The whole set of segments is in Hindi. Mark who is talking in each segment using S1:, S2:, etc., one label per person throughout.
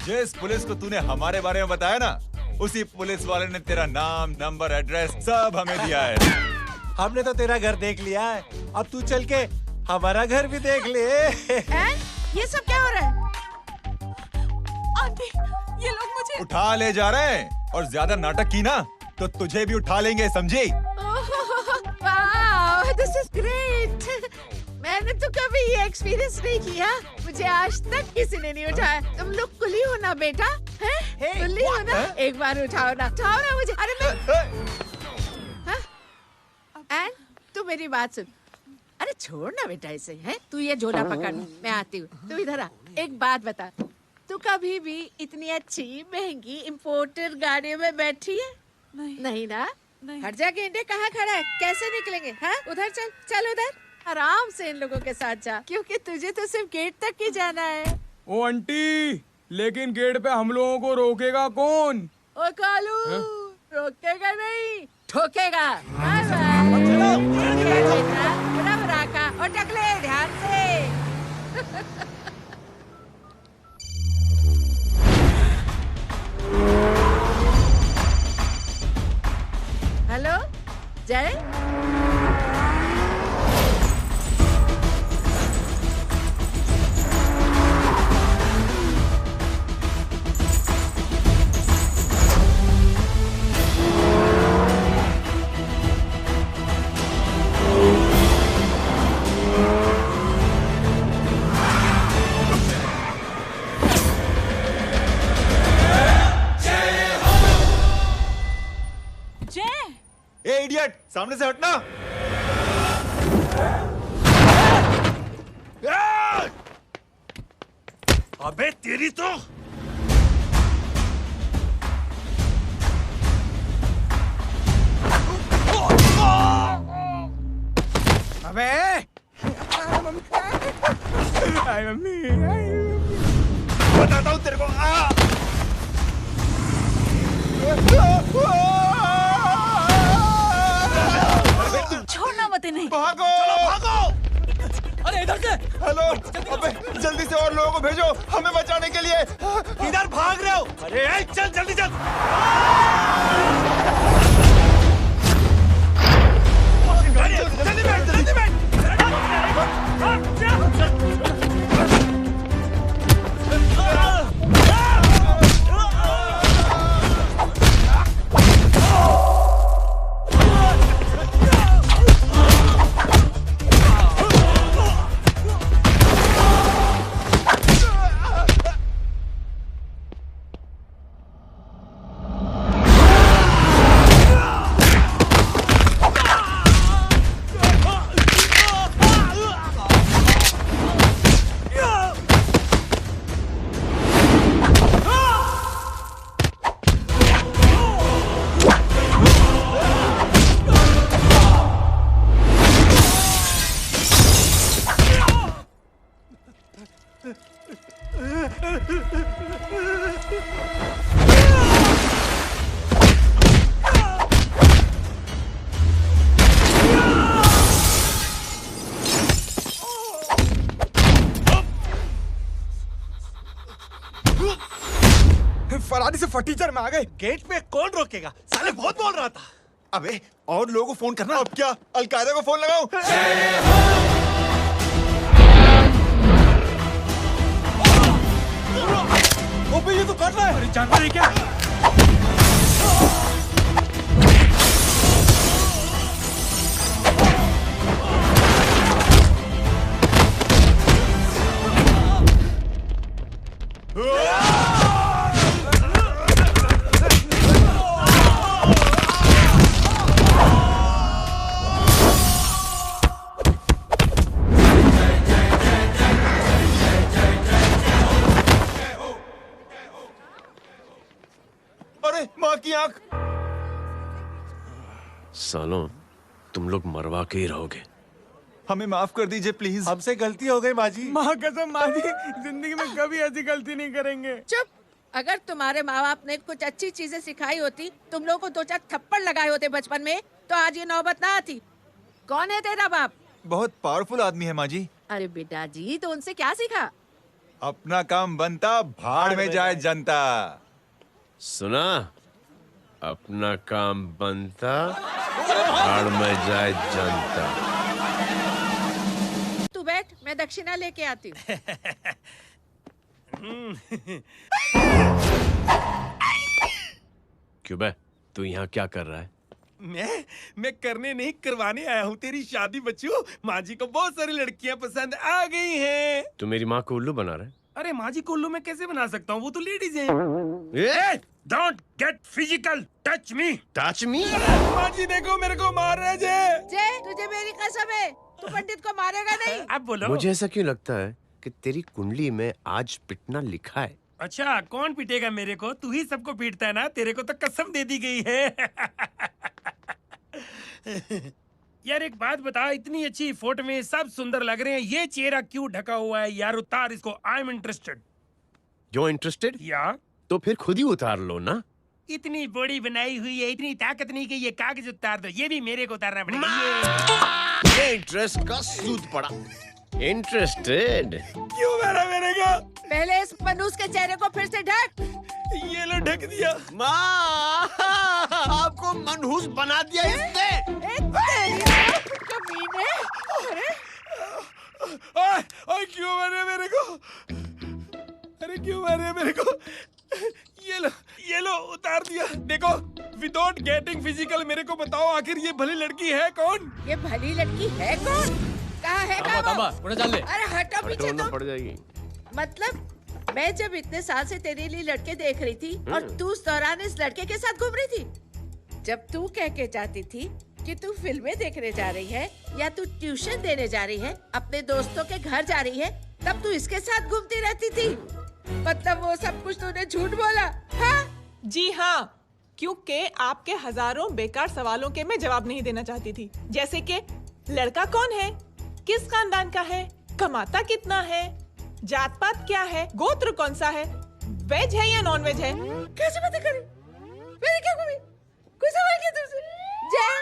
S1: जिस पुलिस को तूने हमारे बारे में बताया ना, उसी पुलिस वाले ने तेरा नाम, नंबर, एड्रेस सब हमें दिया है।
S2: हमने तो तेरा घर देख लिया है, अब तू चल के हमारा घर भी देख ले।
S3: ये सब क्या हो रहा है? आंटी, ये लोग मुझे
S1: उठा ले जा रहे हैं, और ज्यादा नाटक की ना तो तुझे भी उठा लेंगे, समझी?
S3: वाह, दिस इज ग्रेट। मैंने तो कभी ये एक्सपीरियंस नहीं किया, मुझे आज तक किसी ने नहीं उठाया। तुम लोग कुली हो ना बेटा, हैं? कुली हो ना? एक बार उठाओ ना मुझे। अरे मैं एंड तू मेरी बात सुन। अरे छोड़ ना बेटा इसे, हैं? तू ये झोला पकड़, मैं आती हूँ। तू इधर आ, एक बात बता, तू कभी भी इतनी अच्छी महंगी इम्पोर्टेड गाड़ी में बैठी है? नहीं ना? हट जा गेंडे, कहाँ खड़ा है? कैसे निकलेंगे? हाँ, उधर चल, चल उधर, आराम से इन लोगों के साथ जा, क्योंकि तुझे तो सिर्फ गेट तक ही जाना है।
S4: ओ आंटी, लेकिन गेट पे हम लोगों को रोकेगा कौन?
S3: ओ कालू, रोकेगा नहीं, ठोकेगा। और टकले ध्यान से। हेलो जय,
S1: ए इडियट, सामने से हटना।
S2: अबे तेरी तो
S4: अबे हाय मम्मी,
S1: बताता हूँ तेरे को।
S3: छोड़ना मत इन्हें।
S1: भागो, चलो भागो।
S4: अरे इधर से।
S1: हेलो, अबे जल्दी से और लोगों को भेजो हमें बचाने के लिए।
S2: इधर भाग रहे हो? अरे चल जल्दी चल।
S1: जल्दी बैठ, जल्दी बैठ।
S4: फरारी से फटीचर में आ गए।
S2: गेट पे कौन रोकेगा? साले बहुत बोल रहा था।
S1: अबे और लोगों को फोन करना। अब क्या अलकायदा को फोन लगाऊं?
S2: ओबे ये तो कर रहा है।
S4: अरे जानवर है क्या?
S1: अरे माँ की आंख।
S5: सालों, तुम लोग मरवा के ही रहोगे।
S1: हमें माफ कर दीजिए प्लीज।
S2: हमसे गलती हो गई माजी।
S4: माँ कसम माँ जी, जिंदगी में कभी ऐसी गलती नहीं करेंगे।
S3: चुप। अगर तुम्हारे माँ बाप ने कुछ अच्छी चीजें सिखाई होती, तुम लोगों को 2-4 थप्पड़ लगाए होते बचपन में, तो आज ये नौबत ना आती। कौन है तेरा बाप?
S1: बहुत पावरफुल आदमी है माँ जी।
S3: अरे बेटा जी, तो उनसे क्या सीखा?
S1: अपना काम बनता, भाड़ में जाए जनता।
S5: सुना? अपना काम बनता, भाड़ में जाए जनता।
S3: तू बैठ, मैं दक्षिणा लेके आती हूँ।
S5: क्यों बे? तू यहाँ क्या कर रहा है?
S6: मैं करने नहीं करवाने आया हूँ तेरी शादी बच्चू। माँ जी को बहुत सारी लड़कियाँ पसंद आ गई हैं।
S5: तू मेरी माँ को उल्लू बना रहा है?
S6: अरे माँ जी को उल्लू मैं कैसे बना सकता हूँ, वो तो लेडीज हैं। Don't get physical, touch me.
S5: Touch me?
S6: माँ जी देखो मेरे को मार रहे
S3: जय, तुझे मेरी कसम है, तू पंडित को मारेगा नहीं।
S6: आप बोलो।
S5: मुझे ऐसा क्यों लगता है कि तेरी कुंडली में आज पिटना लिखा है?
S6: अच्छा, कौन पीटेगा मेरे को? तू ही सबको पीटता है ना, तेरे को तो कसम दे दी गई है। यार एक बात बता, इतनी अच्छी फोटो में सब सुंदर लग रहे हैं, ये चेहरा क्यों ढका हुआ है? यार उतार इसको, आई एम इंटरेस्टेड।
S5: जो इंटरेस्टेड?
S6: या
S5: तो फिर खुद ही उतार लो ना।
S6: इतनी बॉडी बनाई हुई है, इतनी ताकत नहीं कि ये कागज उतार दो, ये भी मेरे को उतारना पड़ेगा।
S5: ये इंटरेस्ट का सूद पड़ा। इंटरेस्टेड?
S6: क्यों मारा मेरे को?
S3: पहले इस मनूस के चेहरे को फिर से ढक।
S6: ये लो ढक दिया।
S5: माँ, आपको मनहूस बना दिया इसने।
S3: कमीने। अरे
S6: ओए क्यों मारे मेरे को? अरे क्यों मारे मेरे को? ये लो उतार दिया। देखो, विदाउट गेटिंग फिजिकल मेरे को बताओ, आखिर ये भली लड़की है कौन?
S3: ये भली लड़की है कौन? कहाँ है वो? अरे हटो पीछे
S5: ढूंढना
S3: तो।
S5: पड़ जाएगी।
S3: मतलब मैं जब इतने साल से तेरे लिए लड़के देख रही थी और तू उस दौरान इस लड़के के साथ घूम रही थी। जब तू कह के जाती थी कि तू फिल्में देखने जा रही है या तू ट्यूशन देने जा रही है, अपने दोस्तों के घर जा रही है, तब तू इसके साथ घूमती रहती थी। मतलब वो सब कुछ तूने झूठ बोला? हाँ?
S7: जी हाँ, क्योंकि आपके हजारों बेकार सवालों के मैं जवाब नहीं देना चाहती थी। जैसे कि लड़का कौन है, किस खानदान का है, कमाता कितना है, जात पात क्या है, गोत्र कौन सा है, वेज है या नॉन वेज है।
S3: कैसे बातें करी? मैंने क्या करी? कोई सवाल किया तुमसे? जय,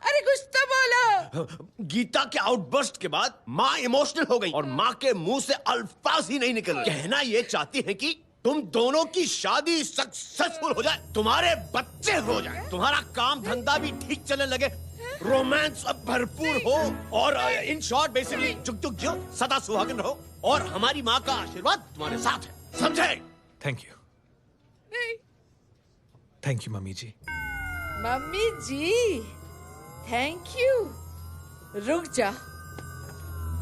S3: अरे कुछ तो बोलो।
S5: गीता के आउटबर्स्ट के बाद माँ इमोशनल हो गई और माँ के मुंह से अल्फाज ही नहीं निकल रहे। कहना ये चाहती है कि तुम दोनों की शादी सक्सेसफुल हो जाए, तुम्हारे बच्चे हो जाए, तुम्हारा काम धंधा भी ठीक चलने लगे, रोमांस अब भरपूर हो और इन शॉर्ट बेसिकली जुग जुग जियो, सदा सुहागन रहो और हमारी माँ का आशीर्वाद तुम्हारे साथ है। समझे?
S2: थैंक यू,
S3: नहीं।
S2: Thank you mummy ji.
S3: Mummy ji, thank you. रुक जा,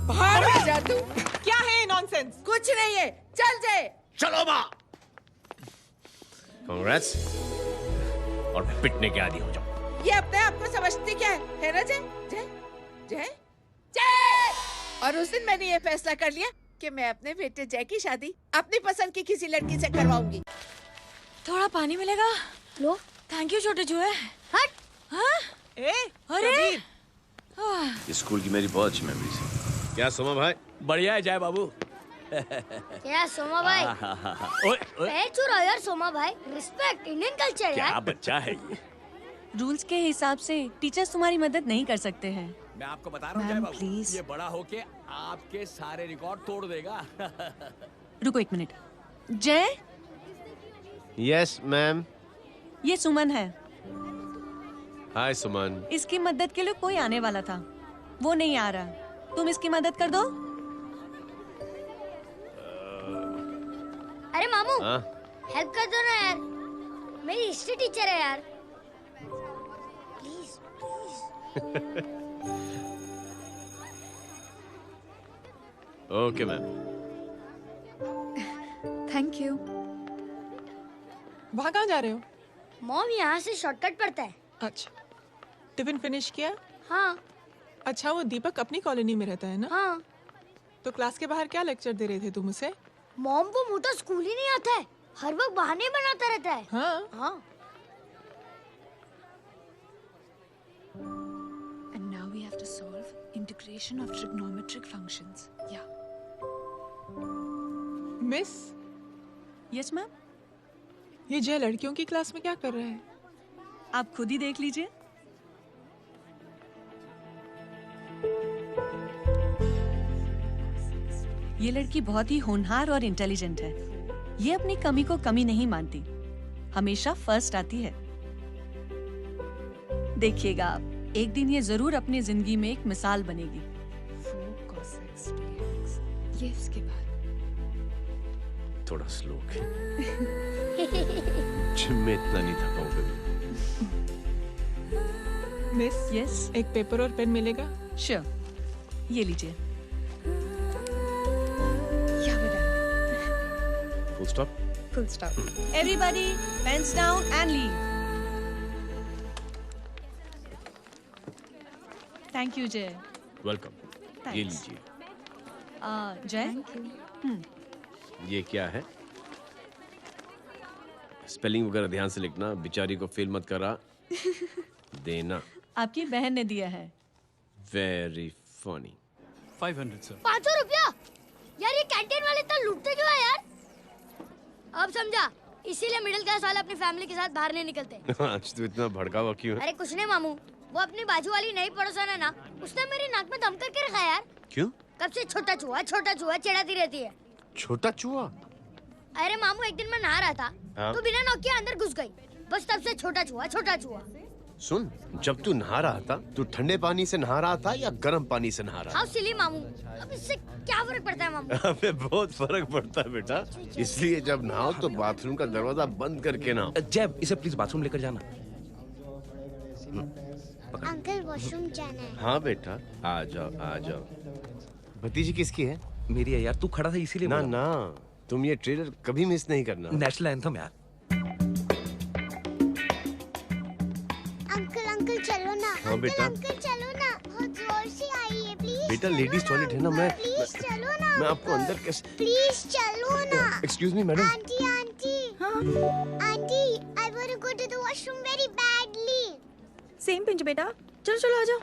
S3: बाहर आ जा तू।
S7: क्या है नॉनसेंस?
S3: कुछ नहीं है, चल जाए।
S5: चलो माँ। कांग्रेस और पिटने के आदी हो जाओ।
S3: ये अपने आप को समझती क्या है ना जय? जय जय जय। और उस दिन मैंने ये फैसला कर लिया कि मैं अपने बेटे जय की शादी अपनी पसंद की किसी लड़की से करवाऊंगी।
S8: थोड़ा पानी मिलेगा?
S9: लो।
S8: थैंक यू छोटे जुए।
S9: हट।
S8: हाँ? अरे
S5: स्कूल की मेरी बहुत अच्छी मेमोरीज है। क्या सोमा भाई?
S10: बढ़िया है जय बाबू।
S9: क्या सोमा भाई? पैर छू यार सोमा भाई, रिस्पेक्ट इंडियन कल्चर यार।
S10: क्या बच्चा है ये?
S8: रूल्स के हिसाब से टीचर्स तुम्हारी मदद नहीं कर सकते हैं।
S10: मैं आपको बता रहा हूँ जय
S8: मैम,
S10: बाबू,
S8: प्लीज।
S10: ये बड़ा होके आपके सारे रिकॉर्ड तोड़ देगा।
S8: रुको एक मिनट। जय,
S5: यस मैम।
S8: ये सुमन है।
S5: हाय सुमन।
S8: इसकी मदद के लिए कोई आने वाला था, वो नहीं आ रहा। तुम इसकी मदद कर दो।
S9: अरे मामू,
S5: हाँ?
S9: हेल्प कर दो ना यार, मेरी हिस्ट्री टीचर है यार। Please please.
S5: Okay ma'am.
S8: Thank you.
S7: वहाँ कहाँ जा रहे हो?
S9: मॉम यहाँ से शॉर्टकट पड़ता है।
S7: अच्छा, टिफिन फिनिश किया?
S9: हाँ।
S7: अच्छा, वो दीपक अपनी कॉलोनी में रहता है ना?
S9: हाँ।
S7: तो क्लास के बाहर क्या लेक्चर दे रहे थे तुम उसे?
S9: मॉम को मुंह तो स्कूल ही नहीं आता है, हर वक्त बहाने बनाता रहता है।
S7: हाँ।
S9: हाँ।
S8: And now we have to solve integration of trigonometric functions. Yeah.
S7: Miss,
S8: Yes ma'am.
S7: ये जय लड़कियों की क्लास में क्या कर रहा है?
S8: आप खुद ही देख लीजिए। ये लड़की बहुत ही होनहार और इंटेलिजेंट है। ये अपनी कमी को कमी नहीं मानती, हमेशा फर्स्ट आती है। देखिएगा आप, एक दिन ये जरूर अपनी जिंदगी में एक मिसाल बनेगी।
S11: ये उसके बाद
S5: थोड़ा स्लो जिम में इतना नहीं था पाऊँ कभी।
S7: मिस,
S8: यस,
S7: एक पेपर और पेन मिलेगा?
S8: श्योर, ये लीजिए।
S5: Full stop.
S11: Full stop.
S8: Everybody pens down and leave. Thank you Jay.
S5: Welcome. ये
S8: Thanks.
S5: लीजिए।
S8: जय,
S5: ये क्या है? स्पेलिंग वगैरह ध्यान से लिखना, बेचारी को फेल मत करा देना।
S8: आपकी बहन ने दिया है।
S5: Very funny.
S6: 500 सर।
S9: 500 रुपया? यार ये कैंटीन वाले इतना लूटते क्यों है यार? अब समझा, इसीलिए मिडिल क्लास वाले अपनी फैमिली के साथ बाहर नहीं निकलते।
S5: आज तो इतना भड़का हुआ क्यों है?
S9: अरे कुछ नहीं मामू, वो अपनी बाजू वाली नई पड़ोसन है ना, उसने मेरी नाक में दम करके रखा है यार।
S5: क्यों?
S9: कब से छोटा चूहा चिढ़ाती रहती है।
S5: छोटा चूहा?
S9: अरे मामू, एक दिन मैं नहा रहा था
S5: हाँ?
S9: तो बिना नॉक के अंदर घुस गई, बस तब से छोटा चूहा।
S5: सुन, जब तू नहा रहा था, तू ठंडे पानी से नहा रहा था या गर्म पानी से नहा रहा
S9: हाउ सिली मामू, अब इससे क्या फर्क पड़ता है मामू?
S5: था? अबे बहुत फर्क पड़ता है बेटा, इसलिए जब नहाओ तो बाथरूम का दरवाजा बंद करके नहाओ।
S10: जय, इसे प्लीज बाथरूम लेकर जाना।
S9: अंकल वॉशरूम जाना है।
S5: हाँ बेटा, आ जाओ। भतीजी किसकी है?
S10: मेरी है यार, तू खड़ा था इसीलिए
S5: ना
S10: बोला।
S5: ना, तुम ये ट्रेलर कभी मिस नहीं करना।
S10: नेशनल एंथम यार।
S9: अंकल चलो ना।
S5: हाँ बेटा।
S9: अंकल चलो ना, बहुत जोर से आई है, प्लीज।
S5: बेटा लेडीज टॉयलेट है ना,
S9: प्लीज चलो ना।
S5: मैं आपको अंदर कैसे?
S9: प्लीज चलो ना।
S5: Excuse me madam.
S9: Aunty I want to go to the washroom very badly.
S11: Same pinch बेटा, चलो आ जाओ।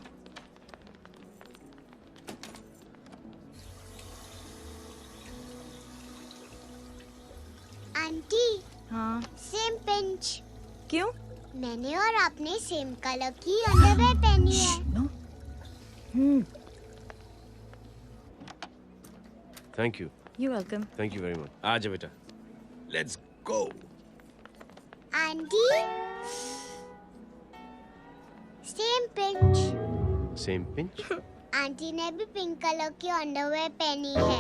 S9: आंटी,
S11: हाँ,
S9: सेम पिंच।
S11: क्यों?
S9: मैंने और आपने सेम कलर की अंडरवेयर पहनी है।
S5: Thank you.
S11: You welcome.
S5: Thank you very much. आ जाओ बेटा, let's go.
S9: Aunty, same pinch.
S5: Same pinch?
S9: Aunty ने भी पिंक कलर की अंडरवेयर पहनी है।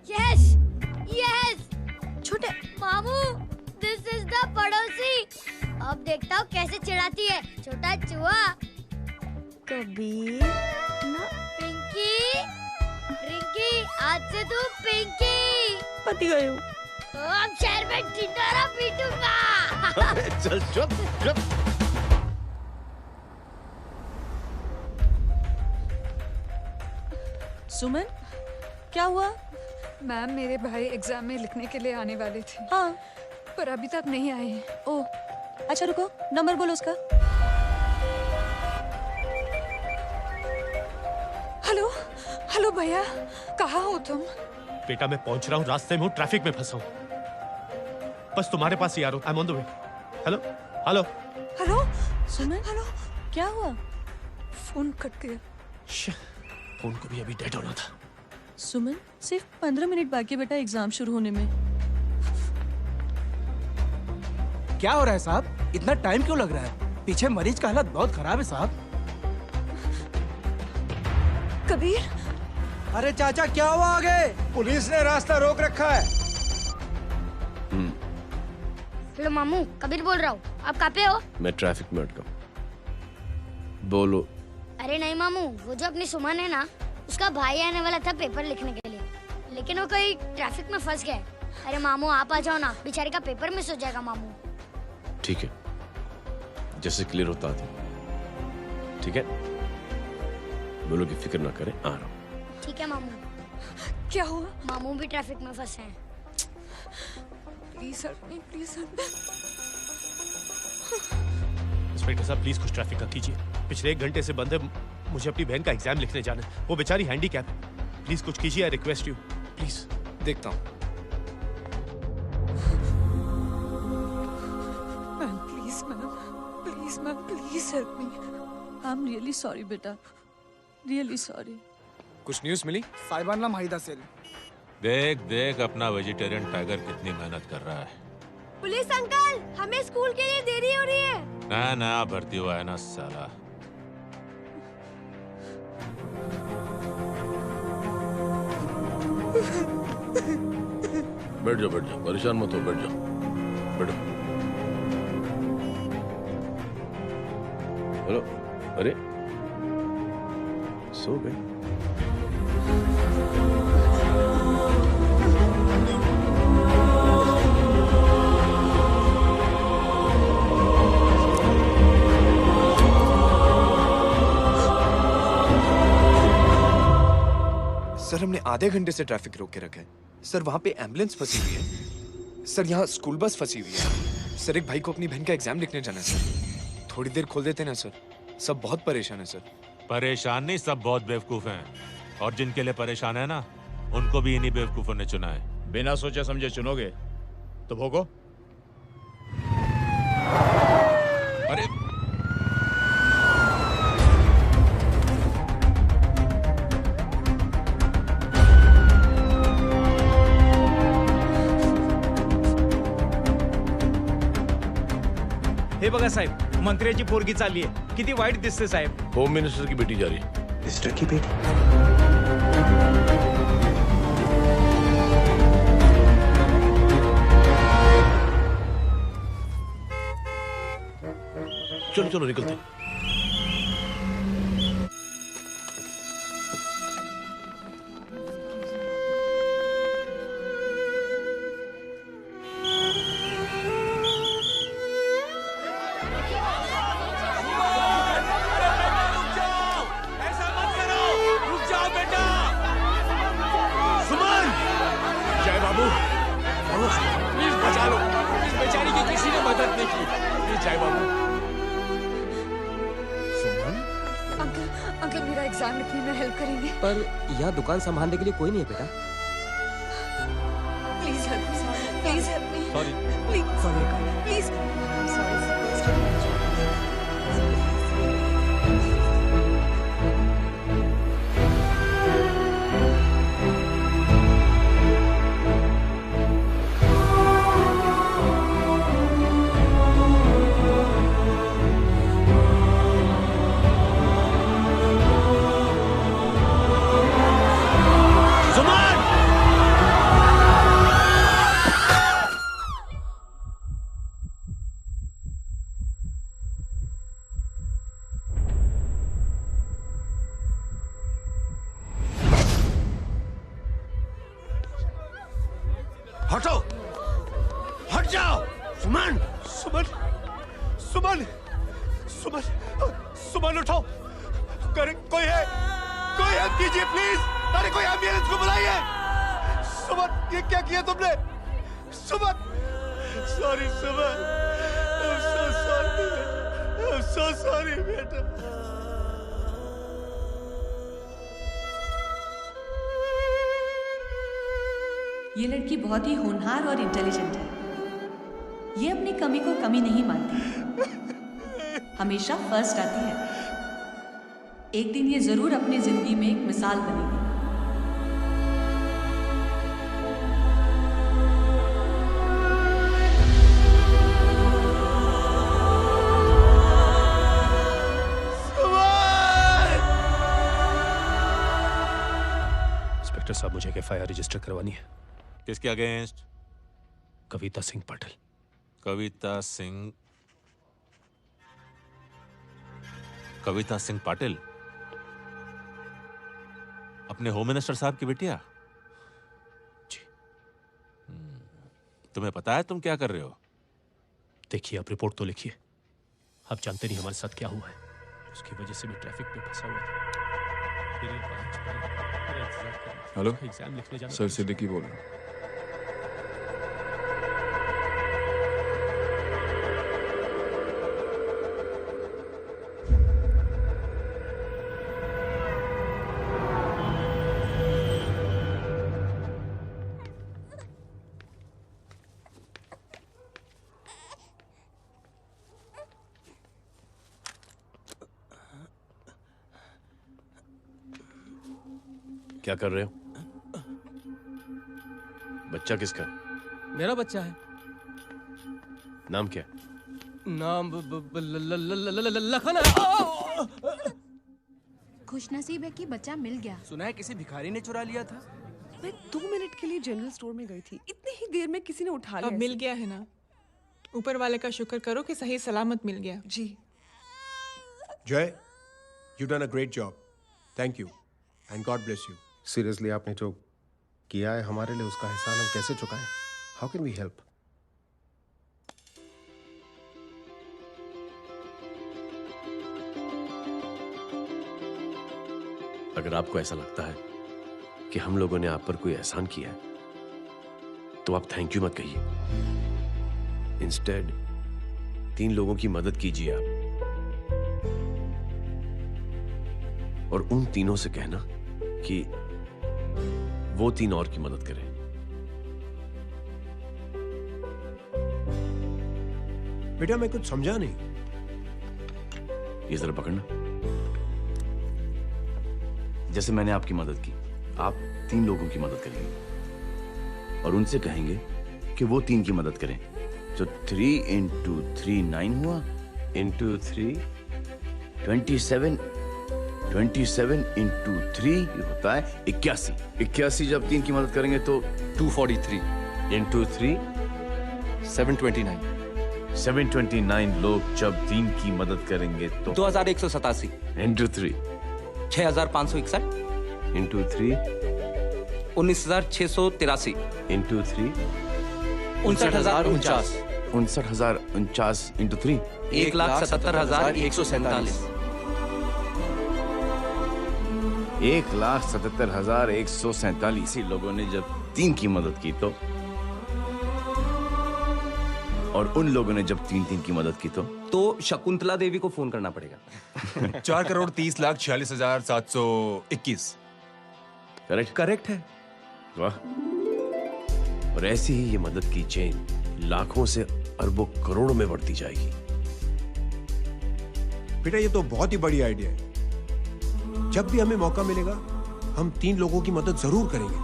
S9: Yes yes.
S11: छोटे
S9: मामू, दिस इज द पड़ोसी। अब देखता हूँ कैसे चिढ़ाती है छोटा चूहा।
S11: कबीर ना,
S9: पिंकी, रिंकी, आज से तू पिंकी।
S11: पति गए हो।
S9: तो अब शहर में ढिंढोरा पीटूंगा।
S5: चल चुप।
S8: सुमन, क्या हुआ?
S12: मैम, मेरे भाई एग्जाम में लिखने के लिए आने वाले थे।
S8: हाँ,
S12: पर अभी तक नहीं आए हैं।
S8: ओ, अच्छा रुको, नंबर बोलो उसका।
S12: हेलो भैया, कहाँ हो तुम?
S6: बेटा मैं पहुंच रहा हूँ, रास्ते में हूँ, ट्रैफिक में फंसा हूँ, बस तुम्हारे पास ही आ रहा हूँ। I am on the way. Hello.
S8: Suman, क्या हुआ?
S12: फोन कट गया।
S6: फोन को भी अभी डेड होना था।
S8: सुमन, सिर्फ 15 मिनट बाकी बेटा एग्जाम शुरू होने में।
S13: क्या हो रहा है साहब? इतना टाइम क्यों लग रहा है? पीछे मरीज का हालत बहुत खराब है साहब।
S12: कबीर,
S2: अरे चाचा क्या हुआ आगे? पुलिस ने रास्ता रोक रखा है।
S9: हेलो मामू, कबीर बोल रहा हूँ। आप कहाँ पे हो?
S5: मैं ट्रैफिक में अटका हूँ। बोलो।
S9: अरे नहीं मामू, वो जो अपनी सुमन है ना, उसका भाई आने वाला था पेपर लिखने के लिए, लेकिन वो कहीं ट्रैफिक में फंस गया। अरे मामू आप आ जाओ ना, बेचारे का पेपर मिस हो जाएगा मामू।
S5: ठीक है, जैसे क्लियर होता था। ठीक है, बोलो कि फिक्र ना करें, आ रहा हूँ।
S9: ठीक है मामू।
S12: क्या हुआ?
S9: मामू भी ट्रैफिक में फंसे हैं।
S12: Please help me, please help.
S6: Inspector साहब प्लीज कुछ ट्रैफिक का कीजिए, पिछले 1 घंटे से बंद है, मुझे अपनी बहन का एग्जाम लिखने जाना है, वो बेचारी हैंडीकैप है। प्लीज कुछ कीजिए, आई रिक्वेस्ट यू प्लीज।
S13: देखता हूँ।
S12: Ma'am, please help me.
S8: I am really sorry बेटा, रियली सॉरी।
S14: कुछ न्यूज़ मिली?
S13: साहिबान माहिदा सेल।
S15: देख देख अपना वेजिटेरियन टाइगर कितनी मेहनत कर रहा है।
S11: पुलिस अंकल, हमें स्कूल के लिए देरी हो रही है।
S15: नया नया भर्ती हुआ है ना साला।
S16: बैठ जाओ परेशान मत हो, बैठ जाओ बैठो। हेलो, अरे सो गए?
S14: सर हमने आधे घंटे से ट्रैफिक रोक के रखा है। सर वहाँ पे एम्बुलेंस फंसी हुई है। सर यहाँ स्कूल बस फंसी हुई है। सर एक भाई को अपनी बहन का एग्जाम लिखने जाना है सर। थोड़ी देर खोल देते ना सर। सब बहुत परेशान है सर।
S15: परेशान नहीं, सब बहुत बेवकूफ हैं। और जिनके लिए परेशान है ना, उनको भी इन्हीं बेवकूफों ने चुना है।
S1: बिना सोचे समझे चुनोगे तो भोगो।
S15: अरे
S2: हे बघा साहेब, मंत्र्याची पोरगी चालली आहे. किती वाईट दिसते साहेब.
S16: होम मिनिस्टर की बेटी जा रही है।
S14: मिनिस्टर की बेटी?
S16: चलो चलो निकलते हैं।
S12: अंकल मेरा एग्जाम लिखने में हेल्प करेंगे?
S10: पर यहाँ दुकान संभालने के लिए कोई नहीं है बेटा।
S12: Please help me, please help me.
S10: Sorry.
S12: Please sorry please.
S5: हटो, हट जाओ। सुमन, सुमन, सुमन, सुमन, सुमन उठो। कोई है? कोई हेल्प कीजिए प्लीज। अरे कोई एम्बुलेंस को बुलाइए। सुमन, ये क्या किया तुमने? Suman, sorry Suman, I'm so sorry, I'm so sorry बेटा।
S8: ये लड़की बहुत ही होनहार और इंटेलिजेंट है। ये अपनी कमी को कमी नहीं मानती, हमेशा फर्स्ट आती है। एक दिन ये जरूर अपनी जिंदगी में एक मिसाल बनेगी।
S10: इंस्पेक्टर साहब, मुझे एफआईआर रजिस्टर करवानी है।
S15: किसके अगेंस्ट?
S10: कविता सिंह पाटिल।
S15: कविता सिंह? कविता सिंह पाटिल अपने होम मिनिस्टर साहब की बेटिया?
S10: जी।
S15: तुम्हें पता है तुम क्या कर रहे हो?
S10: देखिए, आप रिपोर्ट तो लिखिए। आप जानते नहीं हमारे साथ क्या हुआ है। उसकी वजह से मैं ट्रैफिक पे फंसा हुआ था।
S17: हेलो
S10: एग्जाम लिखने जाना।
S17: सर सिद्दीकी बोल रहा हूँ।
S16: क्या कर रहे हो? बच्चा किसका?
S10: मेरा बच्चा है।
S16: नाम क्या?
S10: नाम लखन है।
S12: खुशनसीब है कि बच्चा मिल गया।
S13: सुना है किसी भिखारी ने चुरा लिया था।
S18: मैं 2 मिनट के लिए जनरल स्टोर में गई थी, इतनी ही देर में किसी ने उठा लिया।
S7: अब मिल गया है ना, ऊपर वाले का शुक्र करो कि सही सलामत मिल गया।
S18: जी।
S19: जय, you done a great job. Thank you and God bless you.
S20: Seriously आपने जो किया है हमारे लिए, उसका एहसान हम कैसे चुकाएं? How can we help?
S16: अगर आपको ऐसा लगता है कि हम लोगों ने आप पर कोई एहसान किया है तो आप थैंक यू मत कहिए। इंस्टेड 3 लोगों की मदद कीजिए आप, और उन तीनों से कहना कि वो 3 और की मदद करें।
S19: बेटा मैं कुछ समझा नहीं।
S16: ये जरा पकड़ना। जैसे मैंने आपकी मदद की, आप 3 लोगों की मदद करेंगे और उनसे कहेंगे कि वो 3 की मदद करें। तो 3 into 3 9 हुआ, into 3 27, 27 into 3 होता है 81। 81 जब 3 की मदद करेंगे तो
S14: 243
S16: into 3
S14: 729
S16: 729 लोग जब 3 की मदद करेंगे तो
S13: 2187
S16: into 3
S13: 6561
S16: into 3
S13: 19683
S16: into 3
S13: 59049
S16: 59049 into 3
S13: 1,77,147
S16: 1,77,147 लोगों ने जब 3 की मदद की तो, और उन लोगों ने जब 3 की मदद की तो
S13: शकुंतला देवी को फोन करना पड़ेगा।
S1: 4,30,46,721।
S16: करेक्ट है। वाह। और ऐसी ही ये मदद की चेन लाखों से अरबों करोड़ों में बढ़ती जाएगी।
S19: बेटा ये तो बहुत ही बड़ी आइडिया है। जब भी हमें मौका मिलेगा हम 3 लोगों की मदद जरूर करेंगे।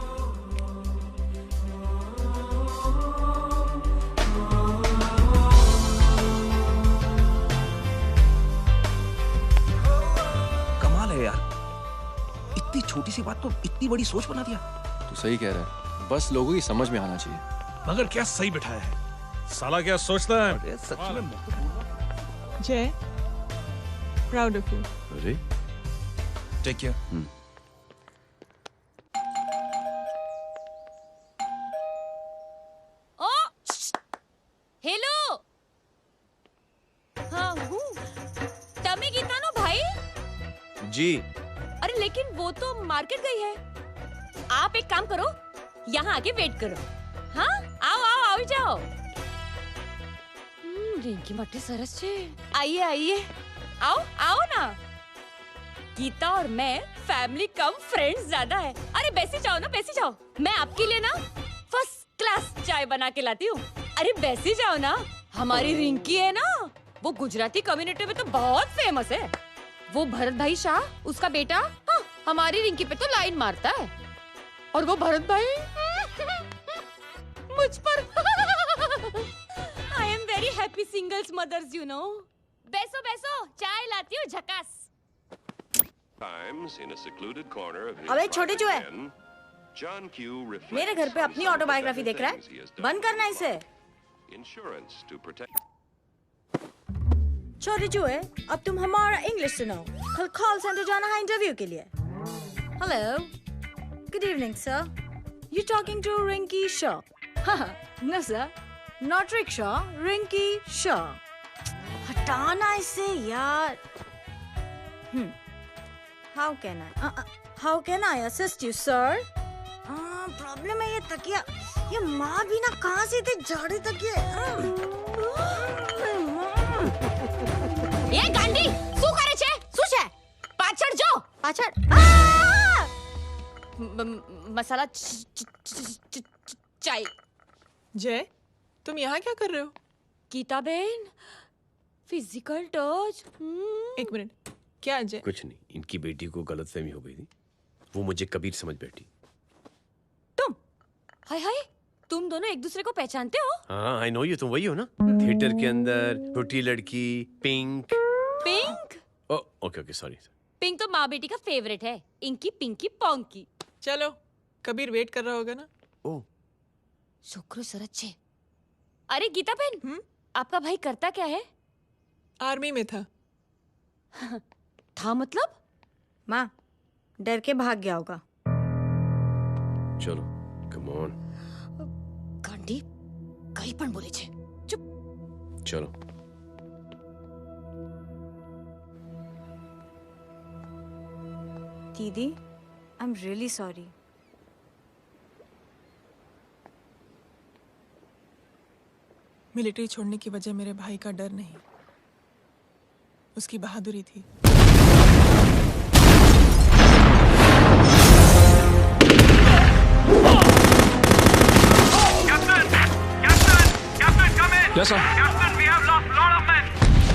S13: कमाल है यार, इतनी छोटी सी बात को इतनी बड़ी सोच बना दिया।
S14: तू सही कह रहा है, बस लोगों की समझ में आना चाहिए।
S6: मगर क्या सही बिठाया है, साला क्या सोचता है।
S13: सच में
S7: जय, प्राउड ऑफ यू।
S16: अरे
S1: टेक केयर।
S21: ओ हेलो, हाँ हूँ तमी गीता नो भाई
S16: जी।
S21: अरे लेकिन वो तो मार्केट गई है। आप एक काम करो, यहाँ आके वेट करो। हाँ आओ आओ आओ जाओ। रिंकी मट्टी सरस छे। आइए आइए, आओ आओ ना। गीता और मैं फैमिली कम फ्रेंड्स ज्यादा है। अरे बैसी जाओ ना, बैसी जाओ। मैं आपके लिए ना फर्स्ट क्लास चाय बना के लाती हूँ। अरे बैसी जाओ ना। हमारी रिंकी है ना, वो गुजराती कम्युनिटी में तो बहुत फेमस है। वो भरत भाई शाह, उसका बेटा, हाँ, हमारी रिंकी पे तो लाइन मारता है। और वो भरत भाई मुझ पर I am very happy singles mothers, you know. बैसो बैसो, चाय लाती हूँ झकास।
S11: अबे छोटे चूहे, मेरे घर पे अपनी ऑटोबायोग्राफी देख रहा है? बंद करना इसे। छोटे चूहे, अब तुम हमारा इंग्लिश सुनो। कल कॉल सेंटर जाना है इंटरव्यू के लिए। Hello, good evening sir, you talking to Rinki Shaw? No sir, not rickshaw, Rinki Shaw. हटाना इसे यार। How can I assist you, sir? Problem है ये तकिया, ये माँ भी ना कहाँ से इतने जाड़े तकिए।
S21: ये गांडी, શું કરે છે? શું છે? પાછળ જો, પાછળ। मसाला चाय।
S7: जय, तुम यहाँ क्या कर रहे हो?
S21: गीता बहन, फिजिकल टच।
S7: एक मिनट, क्या जय?
S16: कुछ नहीं, इनकी बेटी को गलतफहमी हो गई थी,
S5: वो मुझे कबीर समझ बैठी।
S21: हाय हाय, तुम दोनों एक दूसरे को पहचानते हो?
S5: हाँ, आई नो यू, तुम वही हो ना? थिएटर के अंदर छोटी लड़की pink.
S21: Pink?
S5: Okay okay, sorry.
S21: Pink तो माँ बेटी का फेवरेट है, इंकी पिंकी पोंकी।
S7: चलो, कबीर वेट कर रहा होगा ना?
S5: ओह,
S21: शुक्र सर अच्छे। अरे गीता बहन, आपका भाई करता क्या है?
S7: आर्मी में था।
S21: था मतलब?
S11: माँ, डर के भाग गया होगा।
S5: चलो, कम ऑन।
S21: गांडी, कहीं पण बोले छे। चुप।
S5: चलो।
S11: दीदी, I am really sorry.
S7: Military छोड़ने की वजह मेरे भाई का डर नहीं, उसकी बहादुरी थी।
S17: Yes, sir.
S4: Captain, we have lost lot of men.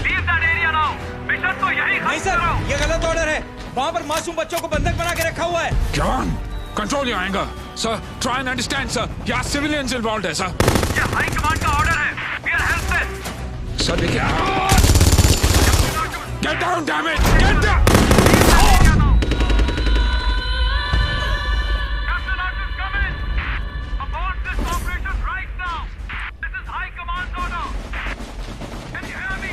S4: Leave that area now. Mission तो यही खत्म
S2: नहीं सर, ये गलत ऑर्डर है। वहाँ पर मासूम बच्चों को बंधक बना के रखा हुआ है।
S17: John, control your anger. Sir, try and understand, sir. यहाँ civilians involved है, sir.
S4: ये हाई कमांड का ऑर्डर है। We are helpless.
S17: Sir, देखिए। Get down, damn it! Get down!
S4: Captain, orders come in. Abort this operation right now. This is high command order. Can you hear me?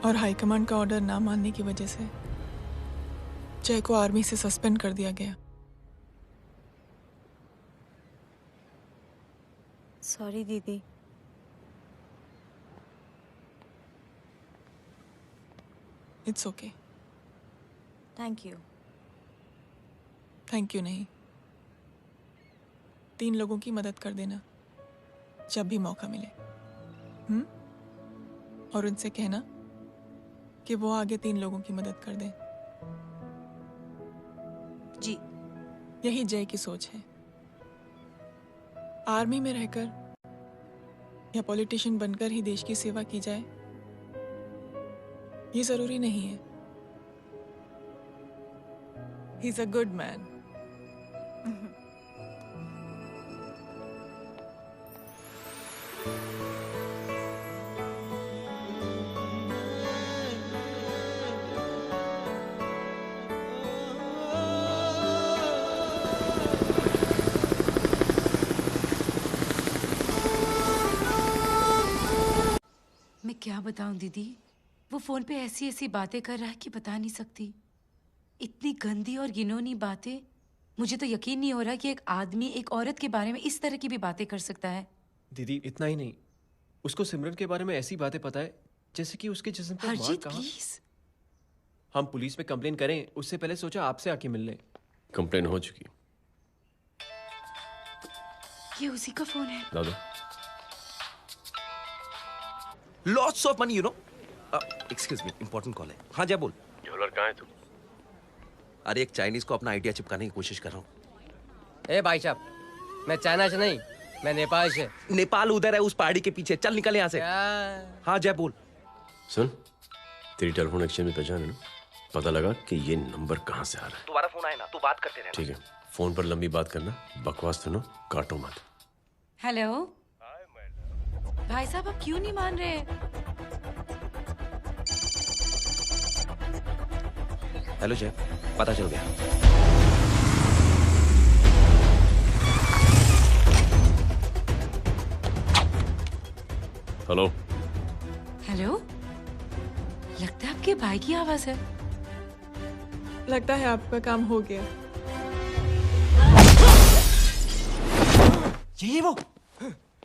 S7: और हाई कमांड का ऑर्डर ना मानने की वजह से जय को आर्मी से सस्पेंड कर दिया गया।
S11: सॉरी दीदी।
S7: It's okay.
S11: Thank you.
S7: Thank you नहीं, 3 लोगों की मदद कर देना जब भी मौका मिले। और उनसे कहना कि वो आगे 3 लोगों की मदद कर दें।
S11: जी।
S7: यही जय की सोच है। आर्मी में रहकर या पॉलिटिशियन बनकर ही देश की सेवा की जाए, ये जरूरी नहीं है। He is a good man.
S22: मैं क्या बताऊं दीदी, वो फोन पे ऐसी ऐसी बातें कर रहा है कि बता नहीं सकती। इतनी गंदी और घिनौनी बातें मुझे तो यकीन नहीं हो रहा कि एक आदमी एक औरत के बारे में इस तरह की भी बातें कर सकता है।
S3: दीदी इतना ही नहीं, उसको सिमरन के बारे में ऐसी बातें पता है जैसे कि उसके जिस्म पर मार
S22: हरजीत
S3: कहाँ।
S22: प्लीज।
S3: हम पुलिस में कंप्लेन करें उससे पहले सोचा आपसे आके मिल लें।
S9: कंप्लेन हो चुकी।
S22: ये उसी का फोन है।
S9: दादा
S23: lots of money you know. Excuse me, important call है। हाँ जय बोल।
S9: ज्वेलर कहाँ है तू?
S23: अरे एक चाइनीज को अपना आइडिया चिपकाने की कोशिश कर रहा हूँ।
S24: ए भाई साहब, मैं चाइना से नहीं, मैं नेपाल से।
S23: नेपाल उधर है उस पहाड़ी के पीछे, चल निकल यहाँ से। हाँ जय बोल।
S9: सुन, तेरी टेलीफोन एक्सचेंज में पहचान है ना? पता लगा कि ये नंबर कहाँ से आ रहा है।
S23: दोबारा फोन आए ना तू बात करते रहना।
S9: ठीक है, फोन पर लंबी बात करना, बकवास सुनो, काटो मत।
S22: हेलो भाई साहब, आप क्यों नहीं मान रहे?
S23: हेलो जय, पता चल गया।
S9: हेलो
S22: हेलो, लगता है आपके भाई की आवाज है।
S7: लगता है आपका काम हो गया।
S23: ये वो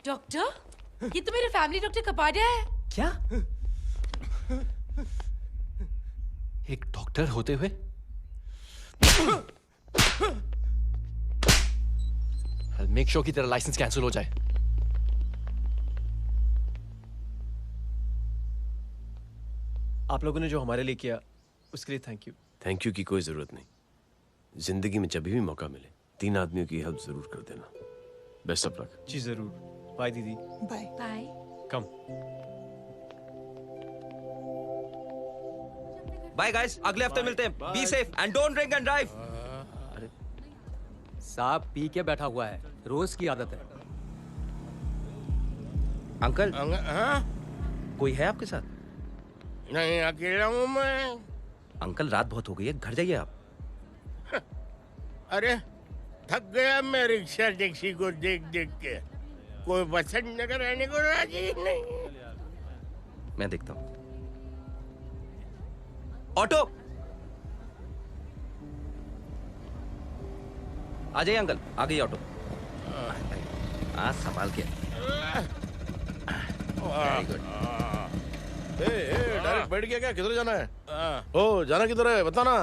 S22: डॉक्टर, ये तो मेरे फैमिली डॉक्टर कपाडिया है।
S3: क्या? एक डॉक्टर होते हुए? मेक श्योर कि तेरा लाइसेंस कैंसिल हो जाए। आप लोगों ने जो हमारे लिए किया उसके लिए थैंक यू।
S9: थैंक यू की कोई जरूरत नहीं। जिंदगी में जब भी मौका मिले 3 आदमियों की हेल्प जरूर कर देना। Best of luck.
S3: जी जरूर। बाय दीदी।
S7: Bye
S22: bye.
S3: Come.
S23: Bye guys, अगले हफ्ते मिलते हैं। Be safe and don't drink and drive.
S24: अरे साहब पी के बैठा हुआ है, रोज की आदत है।
S23: अंकल
S25: हाँ?
S23: कोई है आपके साथ?
S25: नहीं, अकेला हूँ मैं।
S23: अंकल रात बहुत हो गई है, घर जाइए आप।
S25: अरे थक गया मैं रिक्शा टैक्सी को देख देख के। कोई पसंद न कराने को राजी नहीं।
S23: मैं देखता हूँ। ऑटो आ जाइए अंकल, आ गई ऑटो। हाँ संभाल के। Very good.
S25: डायरेक्ट बैठ गया क्या? किधर जाना है? ओ जाना किधर है बताना।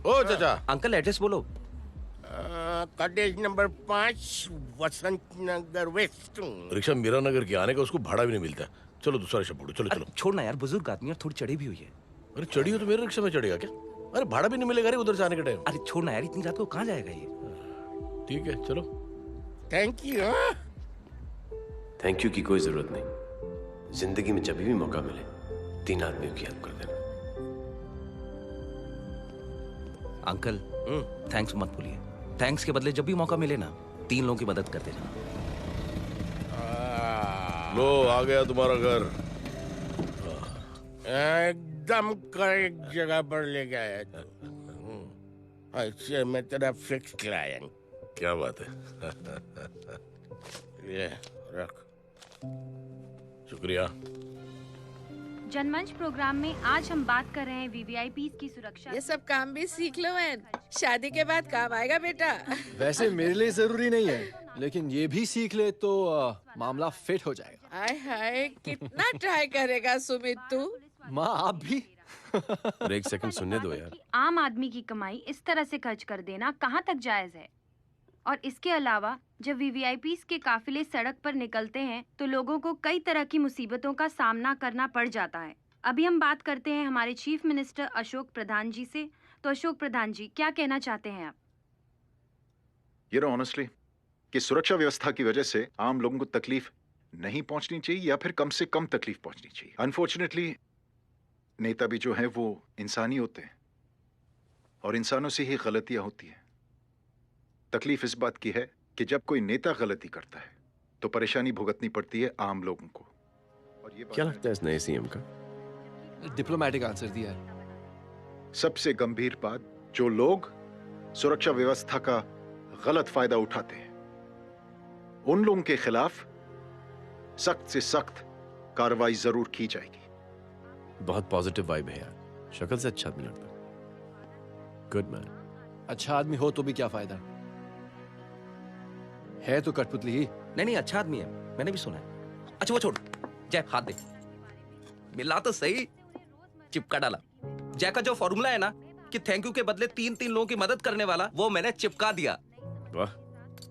S25: ओ चाचा।
S23: अंकल एड्रेस बोलो।
S25: कॉटेज नंबर 5 वसंत नगर वेस्ट।
S9: रिक्शा मीरा नगर के आने का उसको भाड़ा भी नहीं मिलता। चलो दूसरा रिक्शा पकड़ो। चलो चलो।
S23: छोड़ना यार, बुजुर्ग आदमी और थोड़ी चढ़ी भी हुई है।
S9: अरे चढ़ी हो तो मेरे रिक्शा में चढ़ेगा क्या? अरे भाड़ा भी नहीं मिलेगा रे उधर जाने के टाइम।
S23: अरे छोड़ना यार, इतनी रात को कहाँ जाएगा ये?
S9: ठीक है चलो।
S25: Thank you.
S9: थैंक यू की कोई जरूरत नहीं। जिंदगी में जब भी मौका मिले 3 आदमियों की हेल्प कर देना।
S23: अंकल थैंक्स मत भूलिए। थैंक्स के बदले जब भी मौका मिले ना 3 लोगों की मदद कर देना।
S9: लो आ गया तुम्हारा घर।
S25: एकदम करेक्ट जगह पर ले गया है। अच्छा मैं तेरा फिक्स क्लाइंट।
S9: क्या बात है।
S25: ये रख।
S9: शुक्रिया।
S26: जनमंच प्रोग्राम में आज हम बात कर रहे हैं वीवीआईपी की सुरक्षा।
S7: ये सब काम भी सीख लो मैन, शादी के बाद काम आएगा बेटा।
S3: वैसे मेरे लिए जरूरी नहीं है, लेकिन ये भी सीख ले तो मामला फिट हो जाएगा।
S7: हाय हाय, कितना ट्राई करेगा सुमित तू?
S3: माँ आप भी।
S9: एक सेकंड सुनने दो यार।
S26: आम आदमी की कमाई इस तरह से खर्च कर देना कहाँ तक जायज है? और इसके अलावा जब वीवीआईपी के काफिले सड़क पर निकलते हैं तो लोगों को कई तरह की मुसीबतों का सामना करना पड़ जाता है। अभी हम बात करते हैं हमारे चीफ मिनिस्टर अशोक प्रधान जी से। तो अशोक प्रधान जी, क्या कहना चाहते हैं आप?
S27: ये नो ऑनेस्टली कि सुरक्षा व्यवस्था की वजह से आम लोगों को तकलीफ नहीं पहुंचनी चाहिए या फिर कम से कम तकलीफ पहुंचनी चाहिए। अनफॉर्चुनेटली नेता भी जो है वो इंसानी होते हैं और इंसानों से ही गलतियां होती हैं। तकलीफ इस बात की है कि जब कोई नेता गलती करता है तो परेशानी भुगतनी पड़ती है आम लोगों को। और ये
S9: क्या लगता है इस नए सीएम का?
S3: डिप्लोमेटिक आंसर दिया है।
S27: सबसे गंभीर बात, जो लोग सुरक्षा व्यवस्था का गलत फायदा उठाते हैं उन लोगों के खिलाफ सख्त से सख्त कार्रवाई जरूर की जाएगी।
S9: बहुत पॉजिटिव वाइब है यार, शक्ल से अच्छा आदमी लगता है। Good man.
S3: अच्छा आदमी हो तो भी क्या फायदा, है तो कठपुतली ही।
S23: नहीं, अच्छा आदमी है, मैंने भी सुना है। अच्छा वो छोड़, जय हाथ दे। मिला तो सही, चिपका डाला। जय का जो फॉर्मूला है ना कि थैंक यू के बदले 3 लोगों की मदद करने वाला, वो मैंने चिपका दिया।
S9: वाह,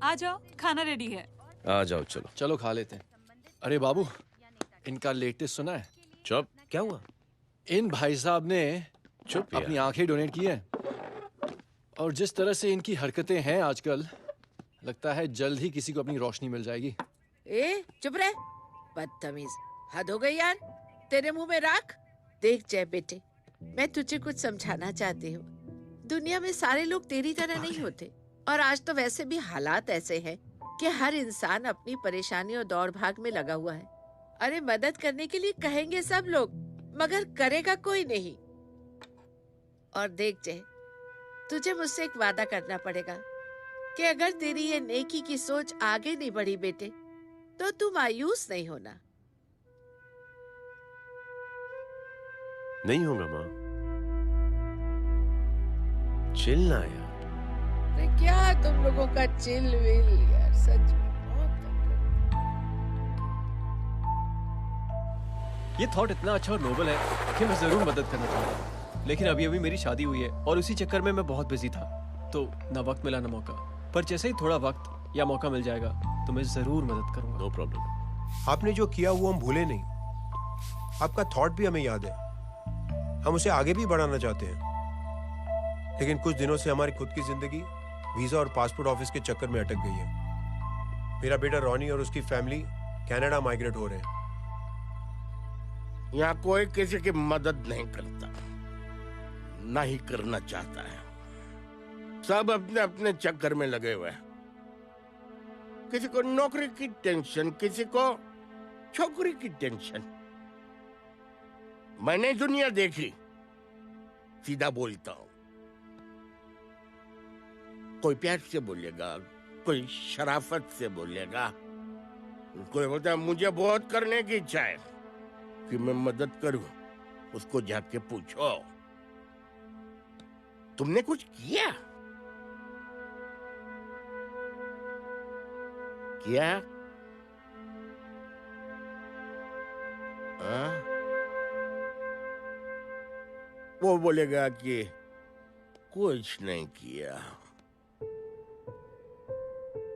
S22: आ जाओ, खाना रेडी है।
S9: आ जाओ, चलो
S3: चलो खा लेते हैं। अरे बाबू, इनका लेटेस्ट सुना है?
S9: चुप।
S23: क्या हुआ?
S3: इन भाई साहब ने
S9: चुप
S3: अपनी आंखें डोनेट की हैं, और जिस तरह से इनकी हरकतें हैं आजकल, लगता है जल्द ही किसी को अपनी रोशनी मिल जाएगी।
S8: ए चुप रह, बदतमीज, हद हो गई यार। तेरे मुंह में राख। देख जय बेटे, मैं तुझे कुछ समझाना चाहती हूँ। दुनिया में सारे लोग तेरी तरह नहीं होते, और आज तो वैसे भी हालात ऐसे हैं कि हर इंसान अपनी परेशानी और दौड़ भाग में लगा हुआ है। अरे मदद करने के लिए कहेंगे सब लोग, मगर करेगा कोई नहीं। और देख जय, तुझे मुझसे एक वादा करना पड़ेगा कि अगर तेरी ये नेकी की सोच आगे नहीं बढ़ी बेटे, तो तू मायूस नहीं होना।
S9: नहीं होगा माँ, चिल ना यार।
S8: अरे क्या तुम लोगों का चिल विल यार, सच में
S3: ये थॉट इतना अच्छा और नोबल है कि मैं जरूर मदद करना चाहता हूँ, लेकिन अभी अभी मेरी शादी हुई है और उसी चक्कर में मैं बहुत बिजी था, तो ना वक्त मिला ना मौका। पर जैसे ही थोड़ा वक्त या मौका मिल जाएगा तो मैं जरूर मदद करूंगा।
S9: No problem.
S10: आपने जो किया वो हम भूले नहीं, आपका थॉट भी हमें याद है, हम उसे आगे भी बढ़ाना चाहते हैं। लेकिन कुछ दिनों से हमारी खुद की जिंदगी वीजा और पासपोर्ट ऑफिस के चक्कर में अटक गई है। मेरा बेटा रॉनी और उसकी फैमिली कनाडा माइग्रेट हो रहे हैं।
S25: यहाँ कोई किसी की मदद नहीं करता, ना ही करना चाहता है। सब अपने अपने चक्कर में लगे हुए हैं। किसी को नौकरी की टेंशन, किसी को छोकरी की टेंशन। मैंने दुनिया देखी, सीधा बोलता हूं। कोई प्यार से बोलेगा, कोई शराफत से बोलेगा, कोई बोलता है मुझे बहुत करने की इच्छा है कि मैं मदद करूं। उसको जाके पूछो, तुमने कुछ किया? क्या? वो बोलेगा कि कुछ नहीं किया।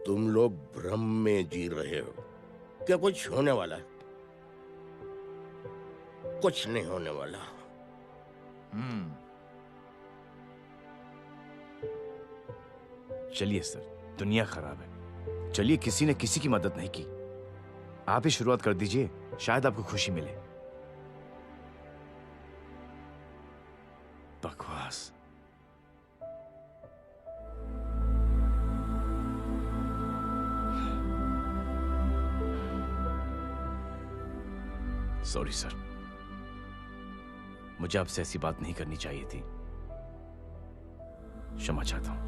S25: तुम लोग भ्रम में जी रहे हो। क्या कुछ होने वाला है? कुछ नहीं होने वाला।
S16: चलिए सर, दुनिया खराब है, चलिए किसी ने किसी की मदद नहीं की, आप ही शुरुआत कर दीजिए, शायद आपको खुशी मिले। बकवास। सॉरी सर, मुझे आपसे ऐसी बात नहीं करनी चाहिए थी, क्षमा चाहता हूं।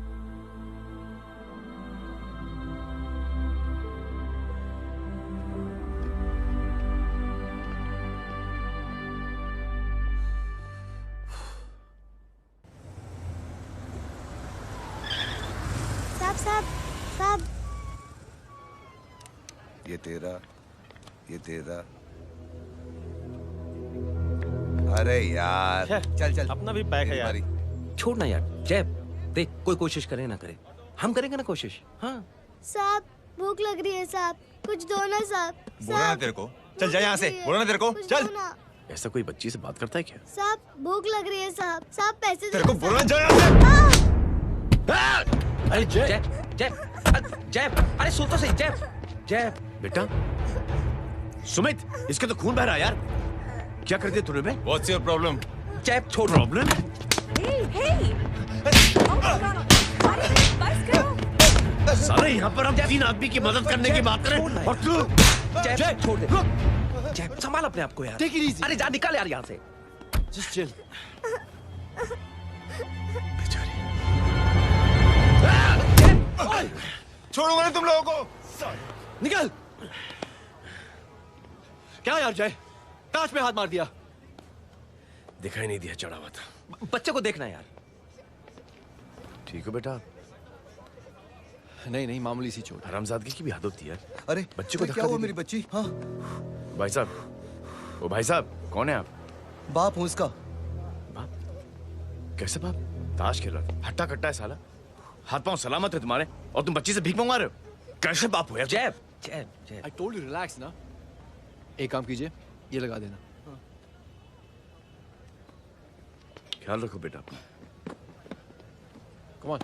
S12: साहब,
S15: ये तेरा। अरे यार, चल
S23: अपना भी पैक है यार। छोड़ ना यार, जय देख, कोई कोशिश करे ना करे, हम करेंगे ना कोशिश। हाँ
S12: साहब, भूख लग रही है साहब, कुछ दो ना साहब।
S1: बोला ना तेरे को, चल जा यहाँ से, बोला ना तेरे को, चल।
S16: ऐसा कोई बच्ची से बात करता है क्या?
S12: साहब, भूख लग रही है साहब, पैसे
S1: तेरे को बोला जा यहाँ से।
S23: अरे जय, अरे सुन तो सही। जय
S16: बेटा, सुमित, इसके तो खून बह रहा है यार, क्या कर दिया तूने?
S1: What's your problem?
S23: जय छोड़।
S16: प्रॉब्लम? सारे यहाँ पर हम 3 आदमी की मदद करने की बात करें और तू
S23: जय छोड़ दे। जय संभाल अपने आप को यार। अरे जा, निकल यार यहाँ से।
S3: Just chill.
S1: छोड़ो मैंने तुम लोगों को।
S3: निकल। क्या यार जय, कांच में हाथ मार दिया।
S9: दिखाई नहीं दिया, चढ़ा हुआ था।
S23: बच्चे को देखना यार।
S9: ठीक हो बेटा?
S3: नहीं नहीं, मामूली सी चोट।
S16: हरामजादगी की भी हद होती है यार।
S15: अरे
S16: बच्चे को
S15: क्या
S16: धक्का
S15: हुआ
S16: दे
S15: मेरी बच्ची? हाँ
S16: भाई साहब, ओ भाई साहब, कौन है आप?
S15: बाप हूँ इसका।
S16: बाप? कैसे बाप? ताश खेल रहा था, हट्टा कट्टा है साला। हाथ पांव सलामत है तुम्हारे और तुम बच्ची से भीख मंगवा रहे हो? कैसे बाप हो यार?
S23: जैब जैब जैब।
S3: I told you relax ना। एक काम कीजिए, ये लगा देना।
S16: ख्याल रखो बेटा अपना।
S3: Come on।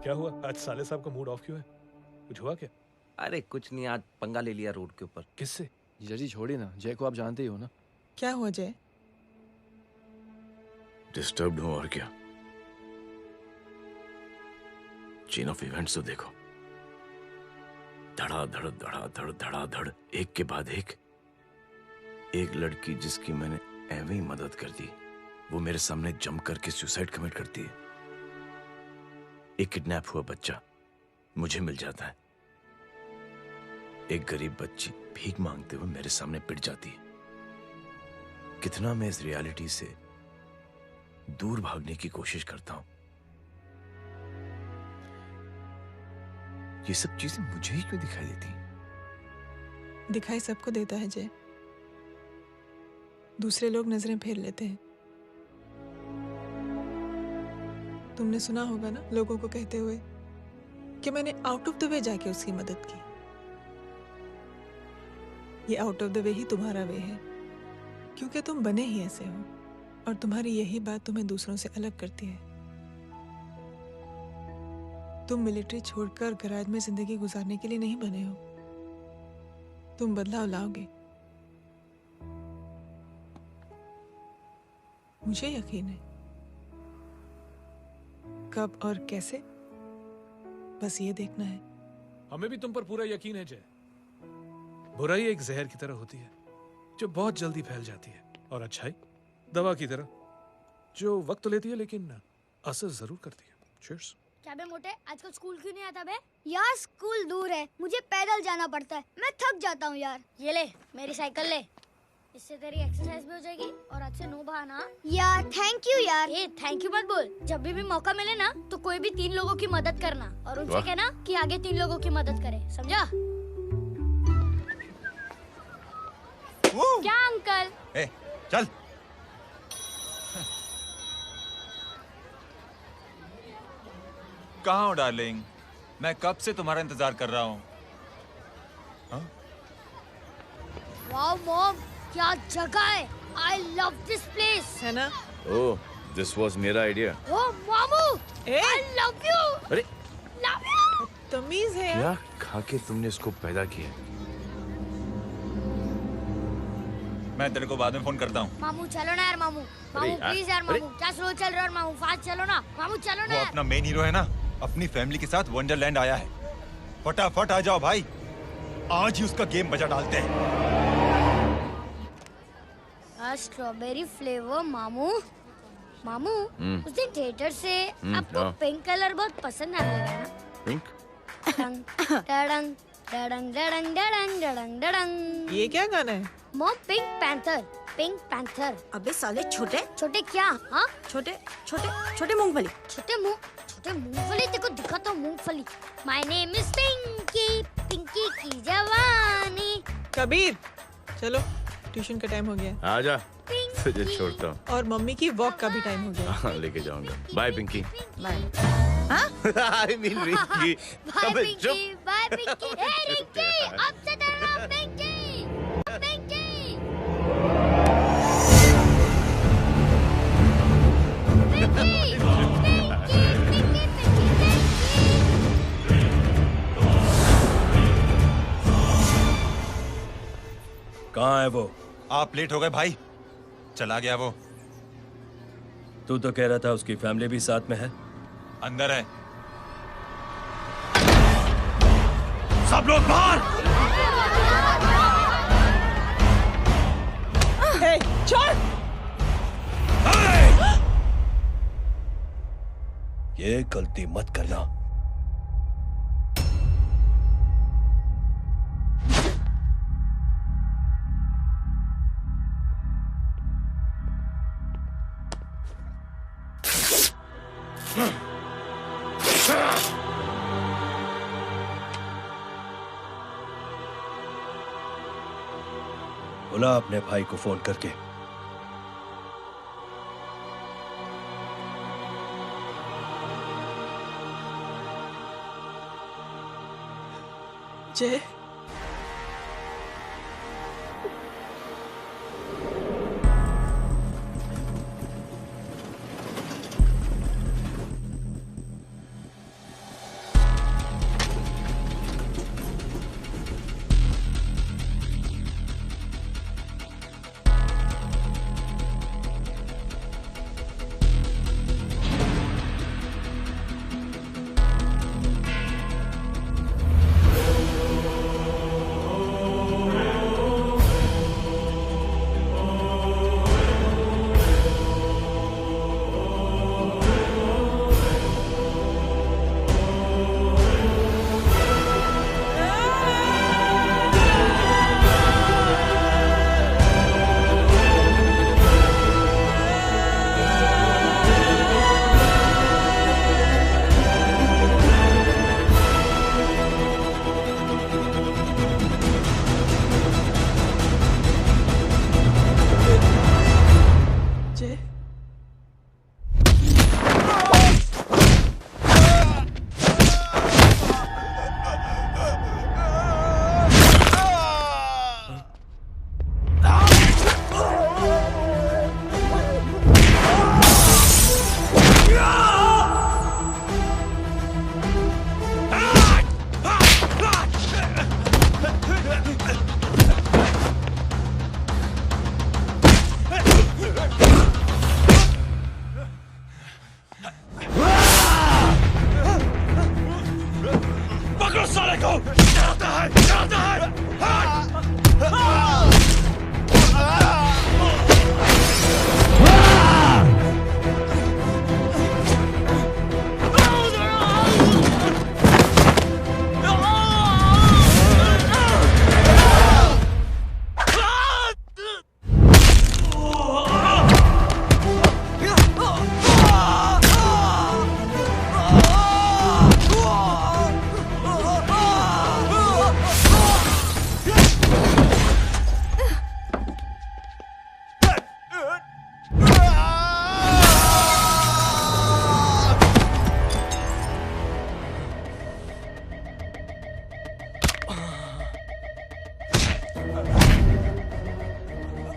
S6: क्या हुआ आज साले साहब का मूड ऑफ क्यों है? कुछ हुआ क्या?
S23: अरे कुछ नहीं, आज पंगा ले लिया रोड के ऊपर।
S6: किससे?
S3: जीजा जी छोड़िए ना, जय को आप जानते ही हो ना।
S7: क्या हुआ जय?
S16: डिस्टर्ब्ड हूं और क्या। चेन ऑफ इवेंट्स तो देखो, धड़ाधड़ धड़ाधड़ धड़ाधड़, एक के बाद एक लड़की जिसकी मैंने एवं ही मदद कर दी, वो मेरे सामने जम करके सुसाइड कमिट करती है। एक किडनैप हुआ बच्चा मुझे मिल जाता है। एक गरीब बच्ची भीख मांगते हुए मेरे सामने पिट जाती है। कितना मैं इस रियलिटी से दूर भागने की कोशिश करता हूं। ये सब चीजें मुझे ही क्यों दिखाई देती?
S7: दिखाई सबको देता है जय, दूसरे लोग नजरें फेर लेते हैं। तुमने सुना होगा ना लोगों को कहते हुए कि मैंने आउट ऑफ द वे जाके उसकी मदद की। ये आउट ऑफ द वे ही तुम्हारा वे है, क्योंकि तुम बने ही ऐसे हो और तुम्हारी यही बात तुम्हें दूसरों से अलग करती है। तुम मिलिट्री छोड़कर गैराज में जिंदगी गुजारने के लिए नहीं बने हो। तुम बदलाव लाओगे, मुझे यकीन है। कब और कैसे, बस ये देखना है।
S6: हमें भी तुम पर पूरा यकीन है जय। बुराई एक जहर की तरह होती है जो बहुत जल्दी फैल जाती है, और अच्छाई दवा की तरह जो वक्त तो लेती है लेकिन असर जरूर करती है। चीयर्स।
S12: क्या बे मोटे, आजकल स्कूल क्यों नहीं आता बे? यार स्कूल दूर है, मुझे पैदल जाना पड़ता है, मैं थक जाता हूँ यार। ये ले मेरी साइकिल ले, इससे तेरी एक्सरसाइज भी हो जाएगी और आज से नो बहाना। यार थैंक यू यार। ए थैंक यू मत बोल, जब भी मौका मिले ना तो कोई भी 3 लोगों की मदद करना और उनसे कहना कि आगे 3 लोगों की मदद करे, समझा? क्या अंकल?
S1: ए, चल। कहाँ हो डार्लिंग? मैं कब से तुम्हारा इंतजार कर रहा हूँ।
S12: वाओ मॉम, क्या जगह है। I love this place।
S7: है ना?
S16: ओह, दिस वाज मेरा आइडिया।
S12: ओह मामू, I love you।
S16: अरे
S12: love you।
S7: तमीज है
S16: क्या खा के तुमने इसको पैदा किया?
S1: मैं तेरे को बाद में फोन करता हूँ।
S12: मामू चलो ना यार, मामू मामू प्लीज यार, मामू क्या स्लो चल रहा है मामू, फास्ट चलो ना मामू, चलो ना
S1: वो
S12: यार।
S1: अपना मेन हीरो है ना, अपनी फैमिली के साथ वंडरलैंड आया है। फटाफट आ जाओ भाई, आज ही उसका गेम बजा डालते हैं।
S12: स्ट्रॉबेरी फ्लेवर मामू। मामू उस दिन थिएटर से आपको
S16: हाँ।
S12: पिंक कलर बहुत पसंद आ गया ना?
S16: पिंक?
S12: डडंग डडंग डडंग डडंग डडंग डडंग डडंग।
S7: ये क्या गाना है?
S12: Mom pink panther, pink panther.
S11: अबे साले छोटे
S12: छोटे क्या? हाँ
S11: छोटे छोटे छोटे मूंगफली।
S12: छोटे मूंगफली, देखो दिखा तो मूंगफली। My name is Pinky, Pinky की जवानी।
S7: कबीर चलो, ट्यूशन का टाइम हो गया।
S16: आजा, तुझे छोड़ता हूँ।
S7: और मम्मी की वॉक का भी टाइम हो गया।
S16: हाँ, लेके जाऊंगा। Bye Pinky.
S11: Bye.
S16: I mean Rinky.
S12: Bye Pinky, bye Pinky. Hey Rinky, अब से तेरा नाम पिंकी, पिंकी।
S13: कहाँ है वो?
S1: आप लेट हो गए भाई, चला गया वो।
S13: तू तो कह रहा था उसकी फैमिली भी साथ में है।
S1: अंदर है। सब लोग बाहर।
S7: छोड़।
S13: ये गलती मत करना। बुला अपने भाई को फोन करके।
S7: जय,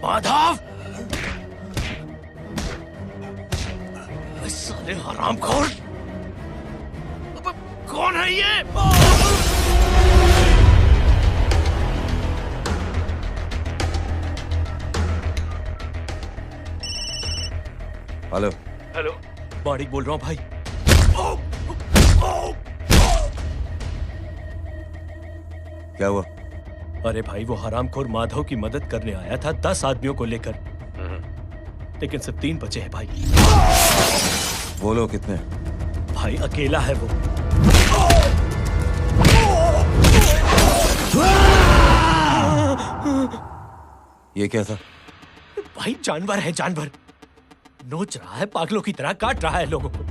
S13: माधव, साले हरामखोर, कौन है ये?
S15: हेलो
S13: हेलो, माणिक बोल रहा हूँ भाई।
S15: क्या हुआ?
S13: अरे भाई, वो हरामखोर माधव की मदद करने आया था 10 आदमियों को लेकर, लेकिन सिर्फ 3 बचे हैं भाई।
S15: बोलो कितने?
S13: भाई अकेला है वो।
S15: ये क्या था?
S13: भाई जानवर है, जानवर। नोच रहा है, पागलों की तरह काट रहा है लोगों को।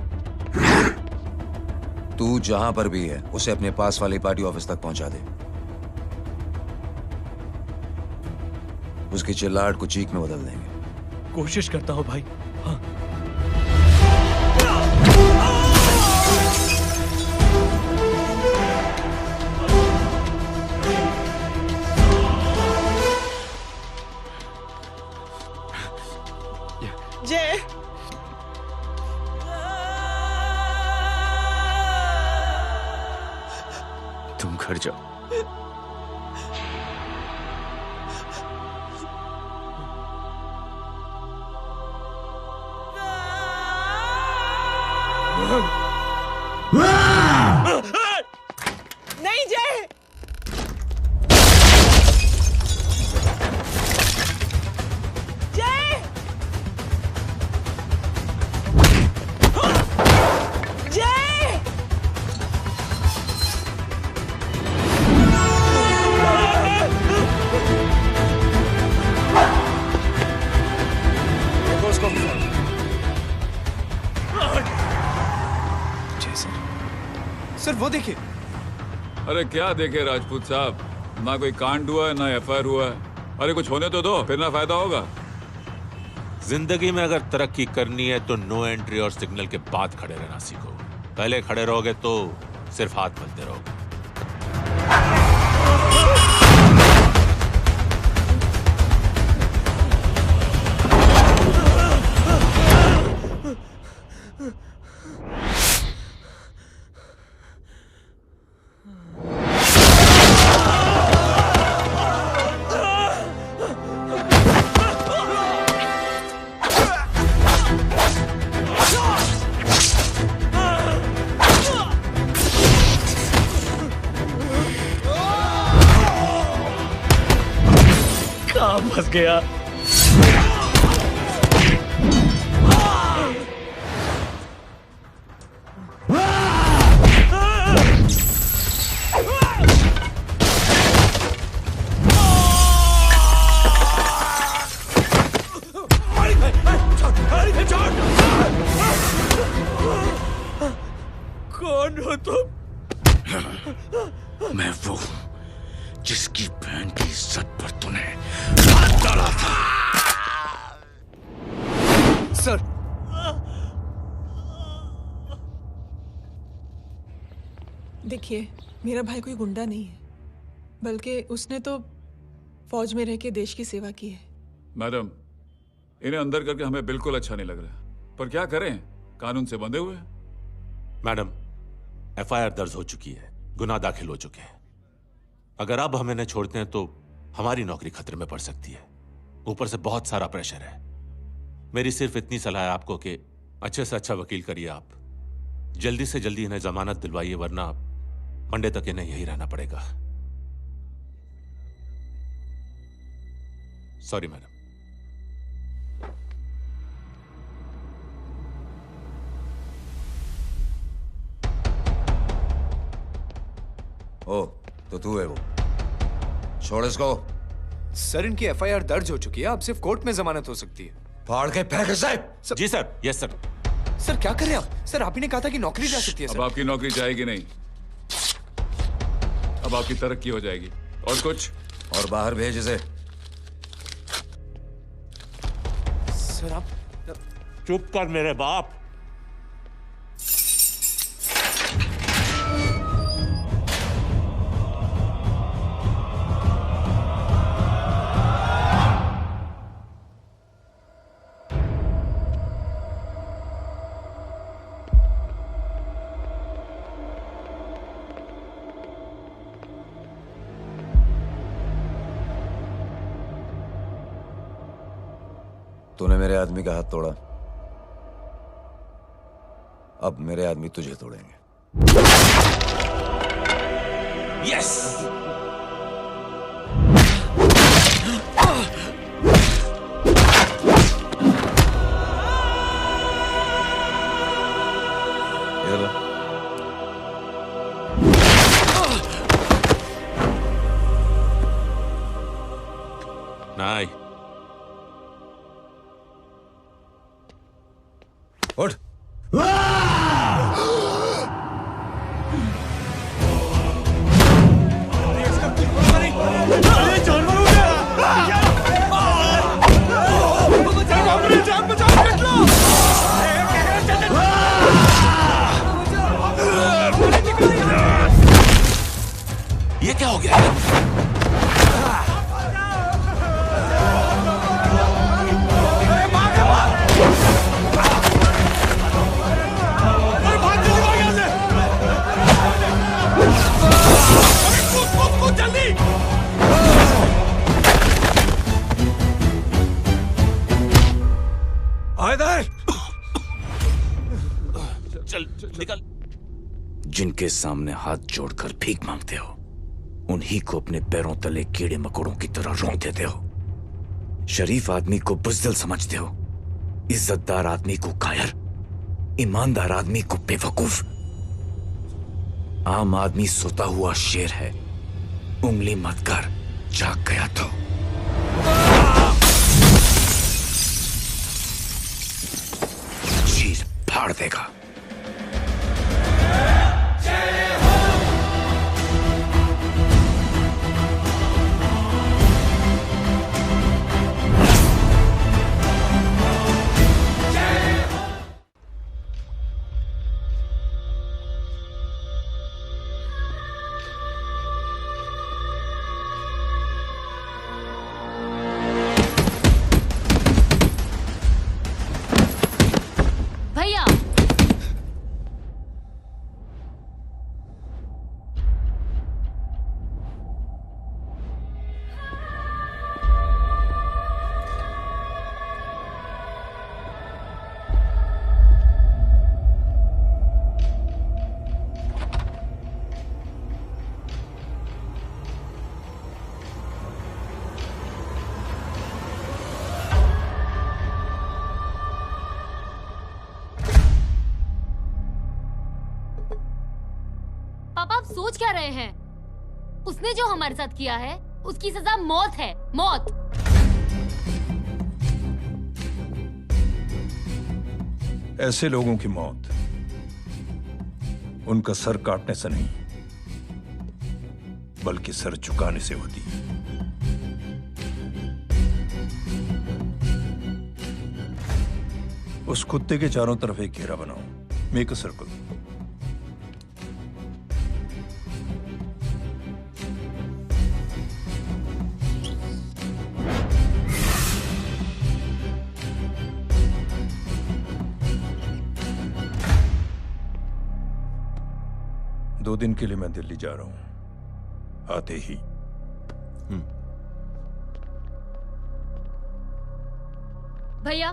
S15: तू जहां पर भी है उसे अपने पास वाली पार्टी ऑफिस तक पहुंचा दे। उसकी चिल्लाहट को चीख में बदल देंगे।
S13: कोशिश करता हूं भाई। हाँ।
S7: जय,
S15: तुम घर जाओ।
S7: नहीं जय, जय, जय,
S3: सर वो देखिए।
S17: अरे क्या देखे राजपूत साहब, ना कोई कांड हुआ है ना एफआईआर हुआ है। अरे कुछ होने तो दो, फिर ना फायदा होगा।
S2: जिंदगी में अगर तरक्की करनी है तो नो एंट्री और सिग्नल के बाद खड़े रहना सीखो। पहले खड़े रहोगे तो सिर्फ हाथ मलते रहोगे।
S13: फंस गया।
S3: कौन हो तुम?
S16: मैं वो हूं जिसकी बहन की इज्जत पर तूने हाथ डाला था।
S7: सर, देखिए, मेरा भाई कोई गुंडा नहीं है, बल्कि उसने तो फौज में रह के देश की सेवा की है।
S17: मैडम, इन्हें अंदर करके हमें बिल्कुल अच्छा नहीं लग रहा, पर क्या करें, कानून से बंधे हुए।
S2: मैडम, एफआईआर दर्ज हो चुकी है, गुनाह दाखिल हो चुके हैं। अगर अब हम इन्हें छोड़ते हैं तो हमारी नौकरी खतरे में पड़ सकती है। ऊपर से बहुत सारा प्रेशर है। मेरी सिर्फ इतनी सलाह है आपको कि अच्छे से अच्छा वकील करिए आप। जल्दी से जल्दी इन्हें जमानत दिलवाइए, वरना मंडे तक इन्हें यही रहना पड़ेगा। Sorry madam.
S15: ओ, तो तू है वो। छोड़ इसको।
S5: सर, इनकी एफआईआर दर्ज हो चुकी है, अब सिर्फ कोर्ट में जमानत हो सकती है।
S15: फाड़ के फेंक साहब।
S2: जी सर। Yes sir.
S5: सर क्या कर रहे हैं आप? सर, आप ही ने कहा था कि नौकरी जा सकती है।
S17: अब आपकी नौकरी जाएगी नहीं, अब आपकी तरक्की हो जाएगी। और कुछ?
S15: और बाहर भेज इसे।
S5: सर आप
S2: चुप कर मेरे बाप।
S15: तूने मेरे आदमी का हाथ तोड़ा, अब मेरे आदमी तुझे तोड़ेंगे।
S2: यस। नहीं।
S15: उठ।
S2: ये क्या हो गया?
S16: चल निकल। जिनके सामने हाथ जोड़कर भीख मांगते हो, उन्हीं को अपने पैरों तले कीड़े मकोड़ों की तरह रोक देते हो। शरीफ आदमी को बुज़दिल समझते हो, इज्जतदार आदमी को कायर, ईमानदार आदमी को बेवकूफ। आम आदमी सोता हुआ शेर है, उंगली मत कर, जाग गया तो। चीर फाड़ देगा।
S4: सोच क्या रहे हैं? उसने जो हमारे साथ किया है उसकी सजा मौत है, मौत।
S14: ऐसे लोगों की मौत उनका सर काटने से नहीं बल्कि सर झुकाने से होती है। उस कुत्ते के चारों तरफ एक घेरा बनाओ, मेक अ सर्कल। दो दिन के लिए मैं दिल्ली जा रहा हूं, आते ही।
S4: भैया,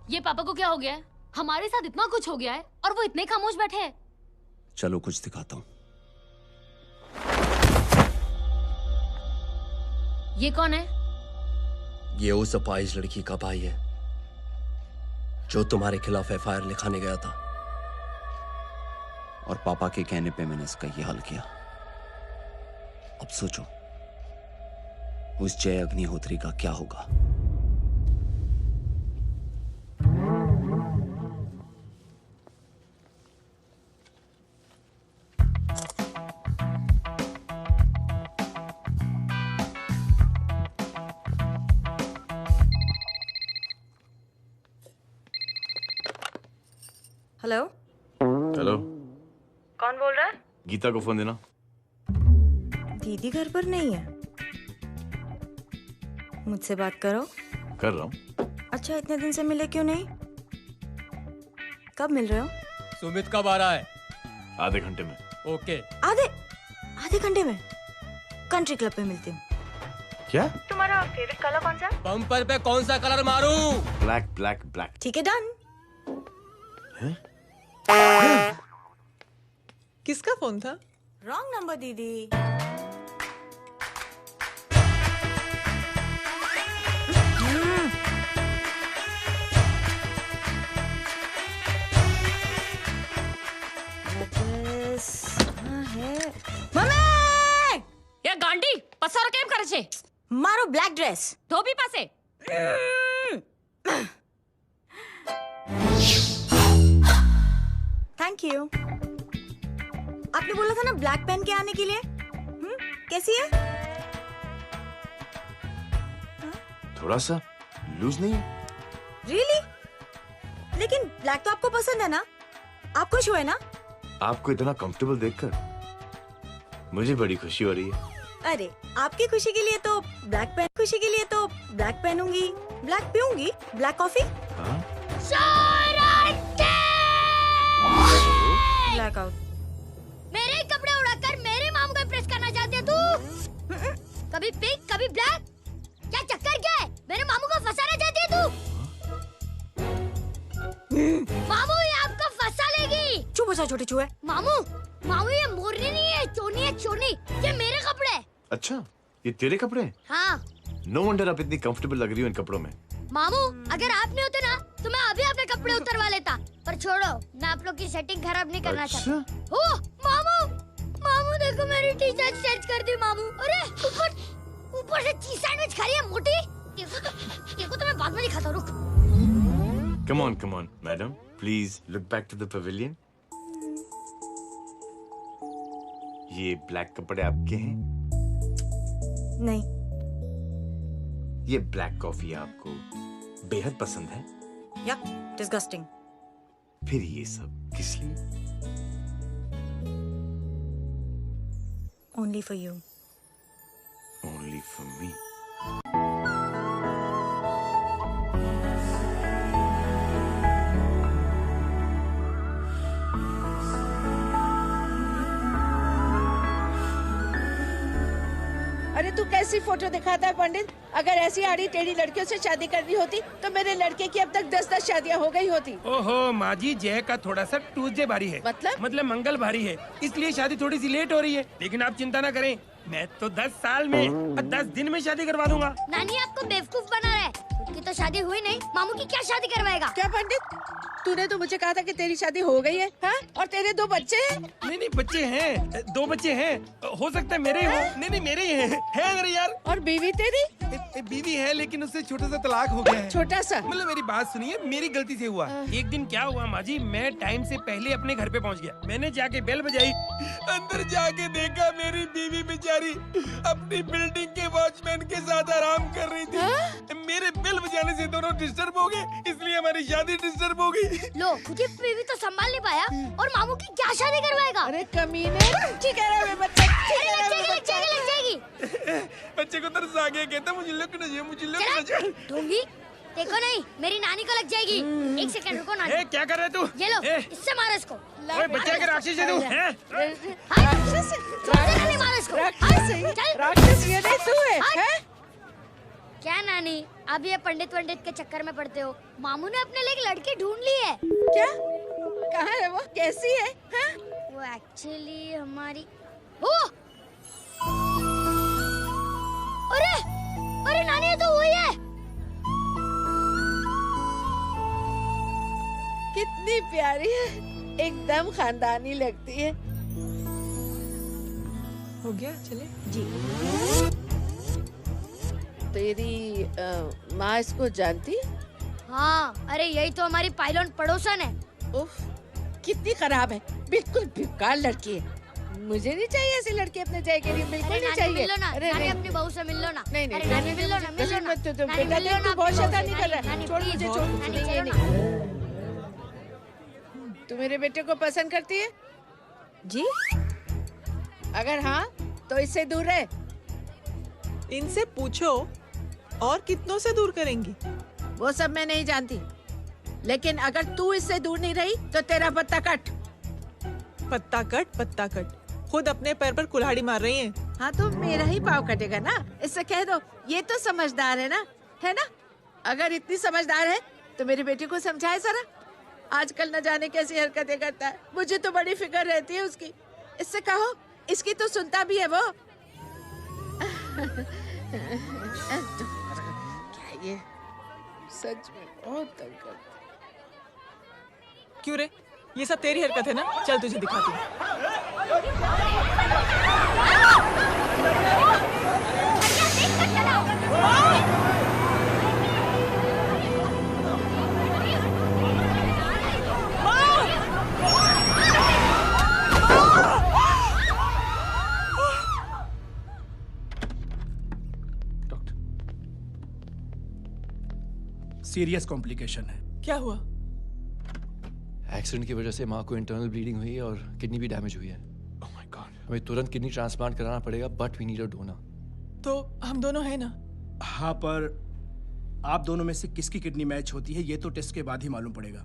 S4: ये पापा को क्या हो गया है? हमारे साथ इतना कुछ हो गया है और वो इतने खामोश बैठे हैं।
S15: चलो कुछ दिखाता हूं।
S4: ये कौन है?
S18: ये उस अपाहिज लड़की का भाई है जो तुम्हारे खिलाफ एफआईआर लिखाने गया था,
S15: और पापा के कहने पे मैंने इसका ये हाल किया। अब सोचो उस जय अग्निहोत्री का क्या होगा।
S11: हेलो
S16: हेलो,
S11: कौन बोल रहा है?
S16: गीता को फोन देना।
S11: दीदी घर पर नहीं है। मुझसे बात करो।
S16: कर रहा हूँ।
S11: अच्छा, इतने दिन से मिले क्यों नहीं? कब मिल रहे हो?
S13: सुमित कब आ रहा है?
S16: आधे घंटे में।
S13: ओके।
S11: आधे घंटे में कंट्री क्लब पे मिलती हूँ।
S16: क्या?
S11: तुम्हारा फेवरेट कलर कौन सा?
S13: बम्पर पे कौन सा कलर मारूं?
S16: Black black black.
S11: ठीक है, डन।
S7: किसका फोन था?
S11: रॉन्ग नंबर दीदी।
S4: ये गांडी पसार केम करे छे?
S11: मारो ब्लैक ड्रेस
S4: धोबी पासे।
S11: Thank you. आपने बोला था ना ब्लैक पेन के आने के लिए। कैसी है?
S16: थोड़ा सा लूज नहीं है?
S11: रियली? लेकिन ब्लैक तो आपको पसंद है ना? आप खुश हुए ना?
S16: आपको इतना कंफर्टेबल देखकर मुझे बड़ी खुशी हो रही है।
S11: अरे, आपकी खुशी के लिए तो ब्लैक पेन, खुशी के लिए तो ब्लैक पहनूंगी, ब्लैक पीऊंगी, ब्लैक कॉफी। Black out.
S12: मेरे कपड़े उड़ाकर मेरे मामू को इम्प्रेस करना चाहती है तू? कभी पिंक, कभी ब्लैक। क्या चक्कर क्या है? मेरे मामू को फंसाना चाहती है तू? मामू, ये आपको फंसा लेगी।
S11: चुप हो जा छोटे चूहे।
S12: मामू, मामू ये मोरनी नहीं है, चोनी है चोनी। ये मेरे कपड़े।
S16: अच्छा, ये तेरे कपड़े?
S12: हाँ।
S16: नो वंडर आप इतनी कंफर्टेबल लग रही हो इन कपड़ों में।
S12: मामू, अगर आप नहीं होते ना तो मैं अभी अपने कपड़े उतरवा लेता। पर छोड़ो, मैं आप लोग की सेटिंग खराब नहीं करना चाहता। ओ, मामू, मामू देखो मेरी टी शर्ट चेंज कर दी मामू। अरे ऊपर से चीज सैंडविच खा रही है मोटी। देखो तो मैं बाद में दिखाता हूँ, रुक।
S16: Come on, madam. Please look back to the pavilion. ये ब्लैक कपड़े आपके हैं?
S11: नहीं।
S16: ये ब्लैक कॉफी आपको बेहद पसंद है?
S11: Yuck, disgusting.
S16: फिर ये सब किस लिए?
S11: Only for you.
S16: Only for me.
S8: अरे तू कैसी फोटो दिखाता है पंडित? अगर ऐसी आड़ी टेढ़ी लड़कियों से शादी करनी होती तो मेरे लड़के की अब तक 10-10 शादियां हो गई होती।
S19: ओहो माँ जी, जय का थोड़ा सा ट्यूसडे भारी है। मतलब मंगल भारी है, इसलिए शादी थोड़ी सी लेट हो रही है। लेकिन आप चिंता ना करें, मैं तो 10 साल में और 10 दिन में शादी करवा दूंगा।
S12: नानी आपको बेवकूफ बना रहा है। खुद की तो शादी हुई नहीं, मामू की क्या शादी करवाएगा?
S8: क्या पंडित? तूने तो मुझे कहा था कि तेरी शादी हो गई है, हाँ? और तेरे 2 बच्चे हैं?
S19: नहीं बच्चे हैं, 2 बच्चे हैं। हो सकता है मेरे हो, नहीं मेरे ही हैं। है अरे यार।
S8: और बीवी तेरी?
S19: बीवी है लेकिन उससे छोटा सा तलाक हो गया है।
S8: छोटा सा?
S19: मतलब मेरी बात सुनिए, मेरी गलती से हुआ। एक दिन क्या हुआ माँ जी, मैं टाइम से पहले अपने घर पे पहुँच गया। मैंने जाके बेल बजाई, अंदर जाके देखा मेरी बीवी बेचारी अपनी बिल्डिंग के वॉचमैन के साथ आराम कर रही थी। मेरे बेल बजाने से दोनों डिस्टर्ब हो गए, इसलिए हमारी शादी डिस्टर्ब हो गई।
S12: लो, तुझे बीवी तो संभाल नहीं पाया और मामू की क्या शादी करवाएगा?
S8: अरे कमीने, ठीक है रे बच्चा,
S12: लग जाएगी।
S19: बच्चे को तरस आ गया, कहता मुझे लगना चाहिए, मुझे लगना चाहिए।
S12: ढोंगी, देखो नहीं, मेरी नानी को लग जाएगी। 1 सेकंड रुको नानी।
S19: क्या कर रहे तू?
S12: ये लो, इससे मारो इसको।
S19: ओए बच्चे के राक्षस है तू, हैं?
S8: राक्षस?
S12: मारो इसको।
S8: राक्षस ये नहीं तू है, हैं?
S12: क्या नानी, अब ये पंडित के चक्कर में पड़ते हो? मामू ने अपने लिए एक लड़की ढूंढ ली है।
S8: क्या? कहाँ है वो? कैसी है? हाँ?
S12: वो एक्चुअली हमारी अरे नानी, ये तो वही है।
S8: कितनी प्यारी है, एकदम खानदानी लगती है।
S7: हो गया, चले
S8: जी। तेरी माँ इसको जानती?
S12: हाँ, अरे यही तो हमारी पायलट पड़ोसन है।
S8: उफ, कितनी खराब है, बिल्कुल बेकार लड़की है। मुझे नहीं चाहिए ऐसी लड़की अपने जय के लिए, बिल्कुल नहीं चाहिए।
S12: मिल लो ना,
S8: अरे
S12: नानी अपनी बहू से मिल लो ना।
S8: नहीं
S12: अरे नानी मिल लो ना, मिल लो ना।
S8: मत तो बेटा देख, तू बहुत शैतानी कर रहा है। छोड़ मुझे, छोड़। नहीं। तू मेरे बेटे को पसंद करती है? जी? अगर हाँ तो इससे दूर रहे।
S7: इनसे पूछो और कितनों से दूर करेंगी?
S8: वो सब मैं नहीं जानती, लेकिन अगर तू इससे दूर नहीं रही तो तेरा पत्ता कट।
S7: पत्ता कट, खुद अपने पैर पर कुल्हाड़ी मार रही हैं।
S8: हाँ तो मेरा ही पाँव कटेगा ना, इससे कह दो। ये तो समझदार है ना, है ना? अगर इतनी समझदार है तो मेरी बेटी को समझाए जरा। आजकल न जाने कैसी हरकतें करता है, मुझे तो बड़ी फिक्र रहती है उसकी। इससे कहो, इसकी तो सुनता भी है वो। क्या ये सच में बहुत तंग करता।
S7: क्यों रे, ये सब तेरी हरकत है ना? चल तुझे दिखाती हूँ।
S19: सीरियस कॉम्प्लिकेशन है।
S7: क्या हुआ?
S18: एक्सीडेंट की वजह से माँ को इंटरनल ब्लीडिंग हुई है और किडनी भी डैमेज हुई है।
S19: Oh my god.
S18: हमें तुरंत किडनी ट्रांसप्लांट कराना पड़ेगा, but we need a donor.
S7: तो हम दोनों हैं ना?
S19: हाँ, पर आप दोनों में से किसकी किडनी मैच होती है ये तो टेस्ट के बाद ही मालूम पड़ेगा।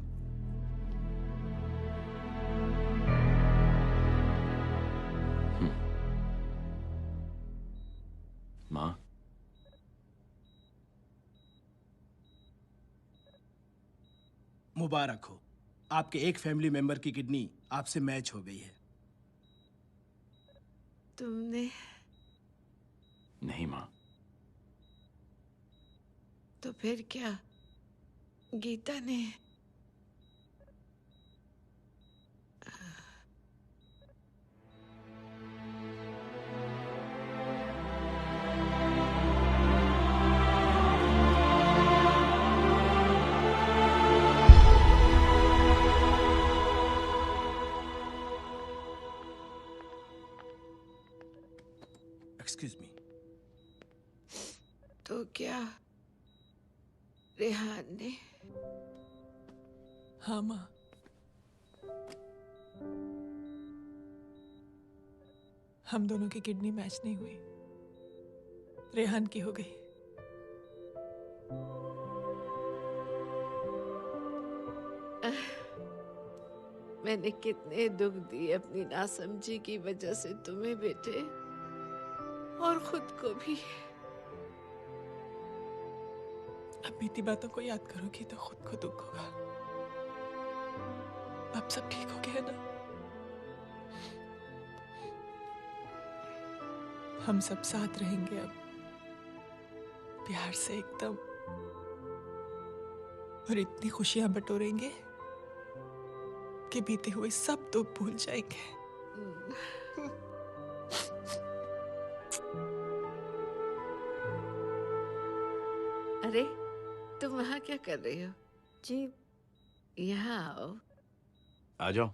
S16: माँ,
S19: मुबारक हो, आपके एक फैमिली मेंबर की किडनी आपसे मैच हो गई है।
S8: तुमने?
S16: नहीं माँ।
S8: तो फिर क्या? गीता ने?
S19: Excuse me.
S8: तो क्या रेहान ने?
S7: हाँ माँ, हम दोनों की किडनी मैच नहीं हुई, रेहान की हो गई।
S8: मैंने कितने दुख दिए अपनी नासमझी की वजह से तुम्हें बेटे, और खुद को भी।
S7: अब बीती बातों को याद करोगी तो खुद को दुख होगा। अब सब ठीक हो गया ना? हम सब साथ रहेंगे अब, प्यार से एकदम, और इतनी खुशियां बटोरेंगे के बीते हुए सब दुख भूल जाएंगे।
S8: अरे तुम वहाँ क्या कर रही हो?
S11: जी
S8: यहाँ आओ।
S16: आ जाओ।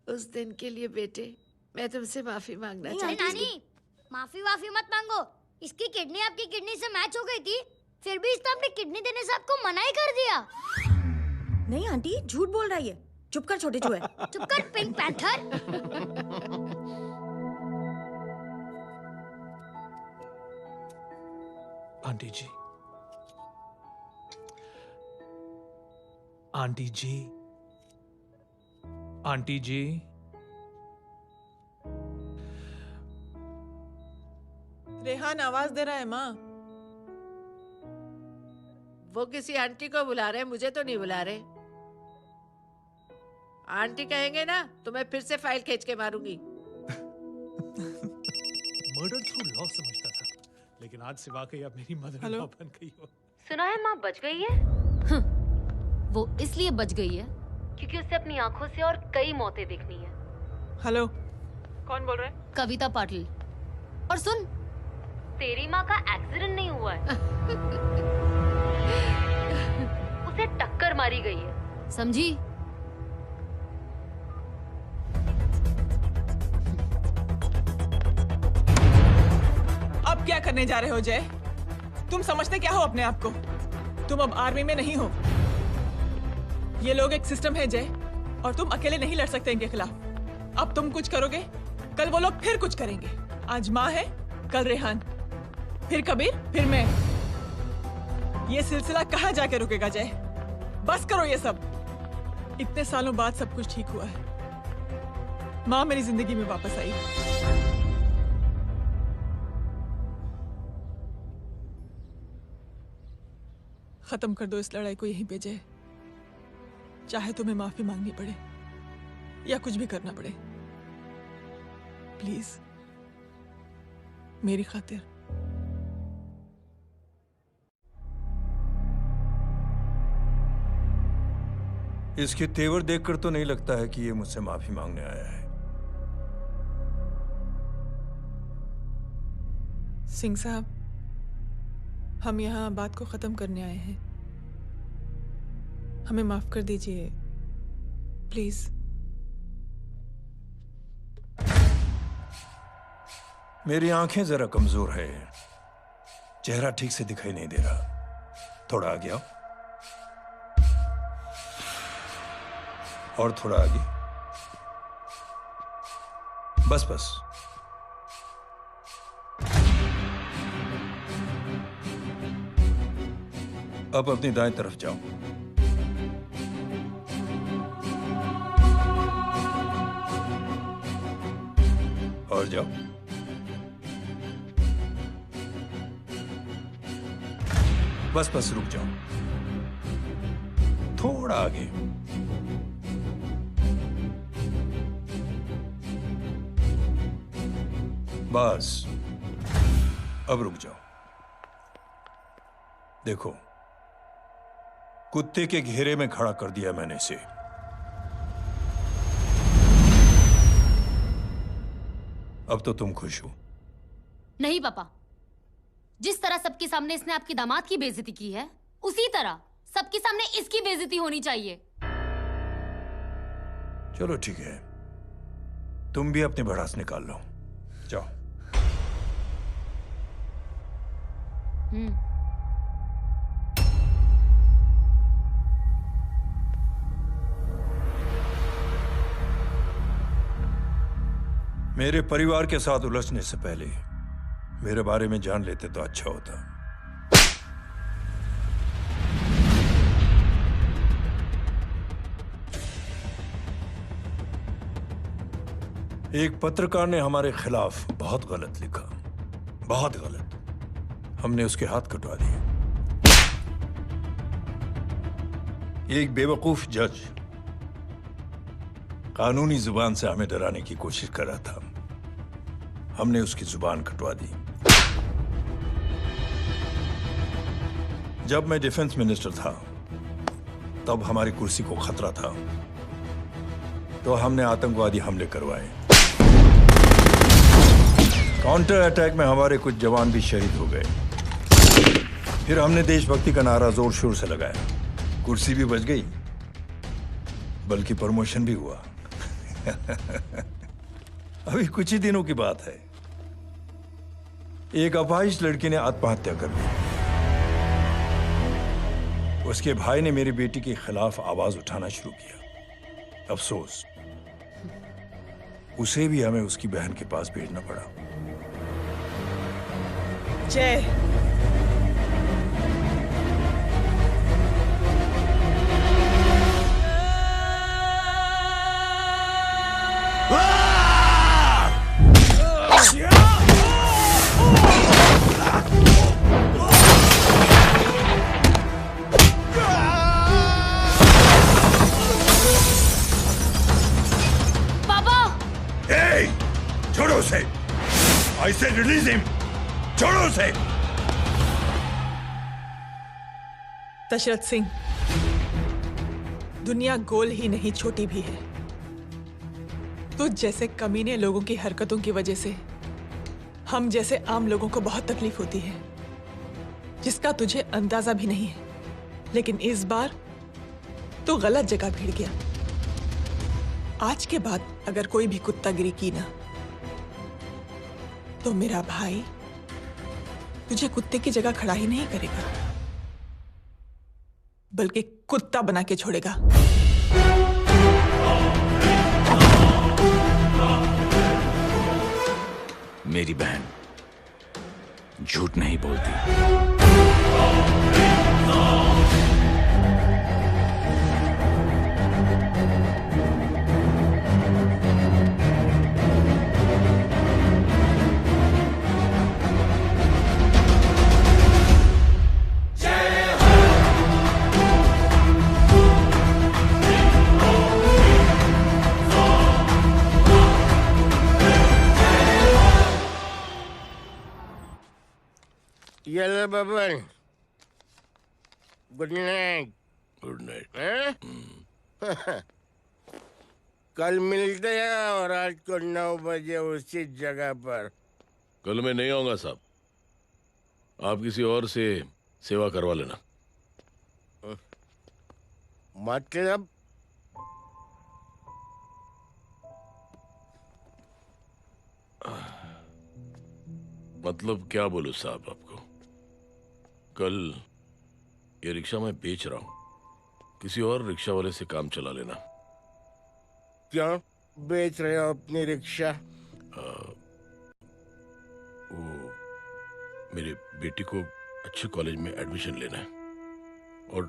S8: उस दिन के लिए बेटे मैं तुमसे माफी मांगना
S12: नहीं,
S8: चाहती हूँ।
S12: नानी माफी वाफी मत मांगो। इसकी किडनी आपकी किडनी से मैच हो गई थी, फिर भी इसने अपनी किडनी देने से आपको मना ही कर दिया।
S11: नहीं आंटी, झूठ बोल रही है। चुप कर छोटे चूहे।
S12: चुप कर पिंक पैंथर।
S6: आंटी जी, आंटी जी, आंटी जी,
S7: रेहान आवाज दे रहा है माँ।
S8: वो किसी आंटी को बुला रहे हैं, मुझे तो नहीं बुला रहे। आंटी कहेंगे ना तो मैं फिर से फाइल खींच के मारूंगी।
S6: मर्डर थ्रू लॉ समझता था, लेकिन आज से वाकई अब मेरी मदर इन लॉ बन गई हो।
S4: सुना है माँ बच गई है। वो इसलिए बच गई है क्योंकि उसे अपनी आंखों से और कई मौतें देखनी है।
S7: हेलो, कौन बोल रहा है?
S4: कविता पाटिल। और सुन, तेरी माँ का एक्सीडेंट नहीं हुआ है, उसे टक्कर मारी गई है, समझी?
S7: अब क्या करने जा रहे हो जय? तुम समझते क्या हो अपने आप को? तुम अब आर्मी में नहीं हो। ये लोग एक सिस्टम है जय, और तुम अकेले नहीं लड़ सकते इनके खिलाफ। अब तुम कुछ करोगे, कल वो लोग फिर कुछ करेंगे। आज माँ है, कल रेहान, फिर कबीर, फिर मैं। ये सिलसिला कहाँ जाके रुकेगा जय? बस करो ये सब। इतने सालों बाद सब कुछ ठीक हुआ है। माँ मेरी जिंदगी में वापस आई। खत्म कर दो इस लड़ाई को यहीं पे जय। चाहे तुम्हें माफी मांगनी पड़े या कुछ भी करना पड़े, प्लीज मेरी खातिर।
S14: इसके तेवर देखकर तो नहीं लगता है कि ये मुझसे माफी मांगने आया है।
S7: सिंह साहब, हम यहाँ बात को खत्म करने आए हैं। हमें माफ कर दीजिए प्लीज।
S14: मेरी आंखें जरा कमजोर है, चेहरा ठीक से दिखाई नहीं दे रहा। थोड़ा आगे आओ, और थोड़ा आगे। बस बस। अब अपनी दाएं तरफ जाओ। और जाओ। बस बस, रुक जाओ। थोड़ा आगे। बस, अब रुक जाओ। देखो, कुत्ते के घेरे में खड़ा कर दिया मैंने इसे। अब तो तुम खुश हो?
S4: नहीं पापा, जिस तरह सबके सामने इसने आपकी दामाद की बेइज्जती की है, उसी तरह सबके सामने इसकी बेइज्जती होनी चाहिए।
S14: चलो ठीक है, तुम भी अपनी भड़ास निकाल लो। जाओ। मेरे परिवार के साथ उलझने से पहले मेरे बारे में जान लेते तो अच्छा होता। एक पत्रकार ने हमारे खिलाफ बहुत गलत लिखा, बहुत गलत। हमने उसके हाथ कटवा दिए। एक बेवकूफ जज कानूनी जुबान से हमें डराने की कोशिश कर रहा था। हमने उसकी जुबान कटवा दी। जब मैं डिफेंस मिनिस्टर था तब हमारी कुर्सी को खतरा था, तो हमने आतंकवादी हमले करवाए। काउंटर अटैक में हमारे कुछ जवान भी शहीद हो गए। फिर हमने देशभक्ति का नारा जोर शोर से लगाया। कुर्सी भी बच गई, बल्कि प्रमोशन भी हुआ। अभी कुछ ही दिनों की बात है, एक अपाहिज लड़की ने आत्महत्या कर ली। उसके भाई ने मेरी बेटी के खिलाफ आवाज उठाना शुरू किया। अफसोस, उसे भी हमें उसकी बहन के पास भेजना पड़ा।
S7: जय,
S14: छोड़ो उसे! I said release him! छोड़ो उसे!
S7: दशरथ सिंह, दुनिया गोल ही नहीं छोटी भी है। तुझ जैसे कमीने लोगों की हरकतों की वजह से हम जैसे आम लोगों को बहुत तकलीफ होती है, जिसका तुझे अंदाजा भी नहीं है। लेकिन इस बार तू गलत जगह भिड़ गया। आज के बाद अगर कोई भी कुत्तागिरी की ना, तो मेरा भाई तुझे कुत्ते की जगह खड़ा ही नहीं करेगा, बल्कि कुत्ता बना के छोड़ेगा।
S16: मेरी बहन झूठ नहीं बोलती।
S25: Yellow Baban, good night.
S16: Good night.
S25: कल मिलते हैं और रात को 9 बजे उसी जगह पर।
S16: कल मैं नहीं आऊंगा साहब, आप किसी और से सेवा करवा लेना। मतलब क्या बोलूं साहब आपको। कल ये रिक्शा मैं बेच रहा हूं, किसी और रिक्शा वाले से काम चला लेना।
S25: क्यों बेच रहे हो अपनी रिक्शा?
S16: वो मेरी बेटी को अच्छे कॉलेज में एडमिशन लेना है और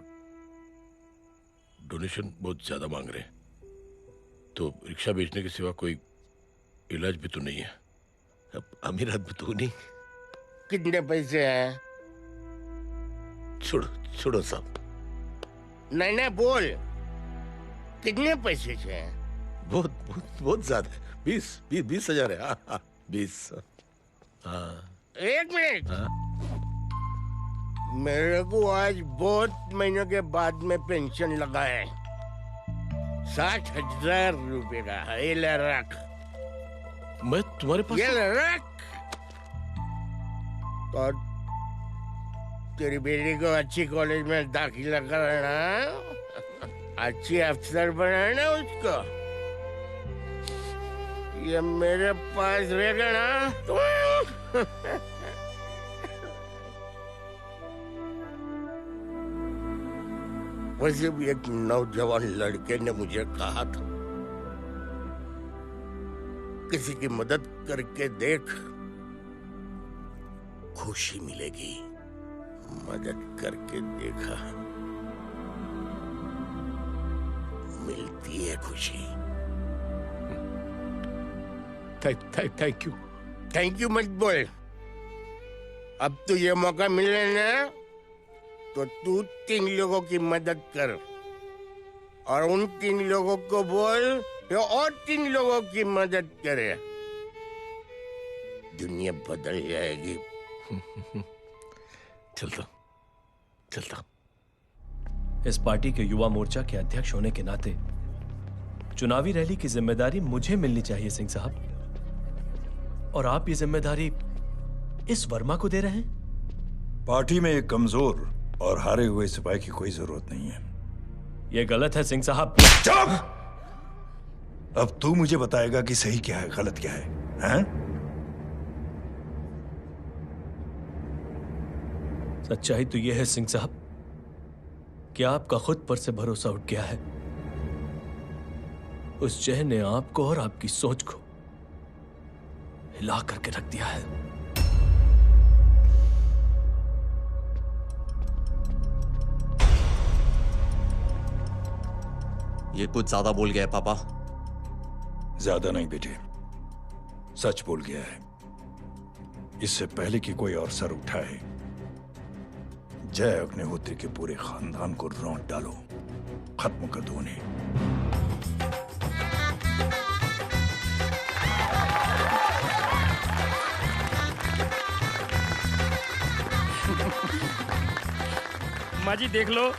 S16: डोनेशन बहुत ज्यादा मांग रहे हैं, तो रिक्शा बेचने के सिवा कोई इलाज भी तो नहीं है। अब अमीर आदमी तो नहीं।
S25: कितने पैसे हैं?
S16: छोड़ो छोड़ो साहब।
S25: नहीं नहीं बोल, कितने पैसे हैं?
S16: बहुत बहुत बहुत ज्यादा है। 20,000 है। 20। हाँ।
S25: एक मिनट। मेरे को आज बहुत महीनों के बाद में पेंशन लगा है। 60,000 रुपए का। ये ले रख।
S16: मैं तुम्हारे पास?
S25: ये ले रख। और तेरी बेटी को अच्छी कॉलेज में दाखिला कराना, अच्छी अफसर बनाना उसको। ये मेरे पास रहेगा ना तो वैसे भी एक नौजवान लड़के ने मुझे कहा था, किसी की मदद करके देख, खुशी मिलेगी। मदद करके देखा, मिलती है खुशी।
S16: Thank you.
S25: थैंक यू मत बोल। अब तो ये मौका मिले ना, तो तू 3 लोगों की मदद कर और उन 3 लोगों को बोल जो और 3 लोगों की मदद करे। दुनिया बदल जाएगी।
S16: चलता। चलता।
S13: इस पार्टी के युवा मोर्चा के अध्यक्ष होने के नाते चुनावी रैली की जिम्मेदारी मुझे मिलनी चाहिए सिंह साहब, और आप ये जिम्मेदारी इस वर्मा को दे रहे हैं।
S14: पार्टी में एक कमजोर और हारे हुए सिपाही की कोई जरूरत नहीं है।
S13: यह गलत है सिंह साहब।
S14: चुप! अब तू मुझे बताएगा कि सही क्या है, गलत क्या है, हैं?
S13: सच्चाई तो यह है सिंह साहब कि आपका खुद पर से भरोसा उठ गया है। उस जय ने आपको और आपकी सोच को हिला करके रख दिया है।
S15: ये कुछ ज्यादा बोल गया है पापा।
S14: ज्यादा नहीं बेटे, सच बोल गया है। इससे पहले कि कोई और सर उठाए, जय अग्निहोत्री के पूरे खानदान को रौंद डालो, खत्म कर दो उन्हें।
S19: माँ जी देख लो,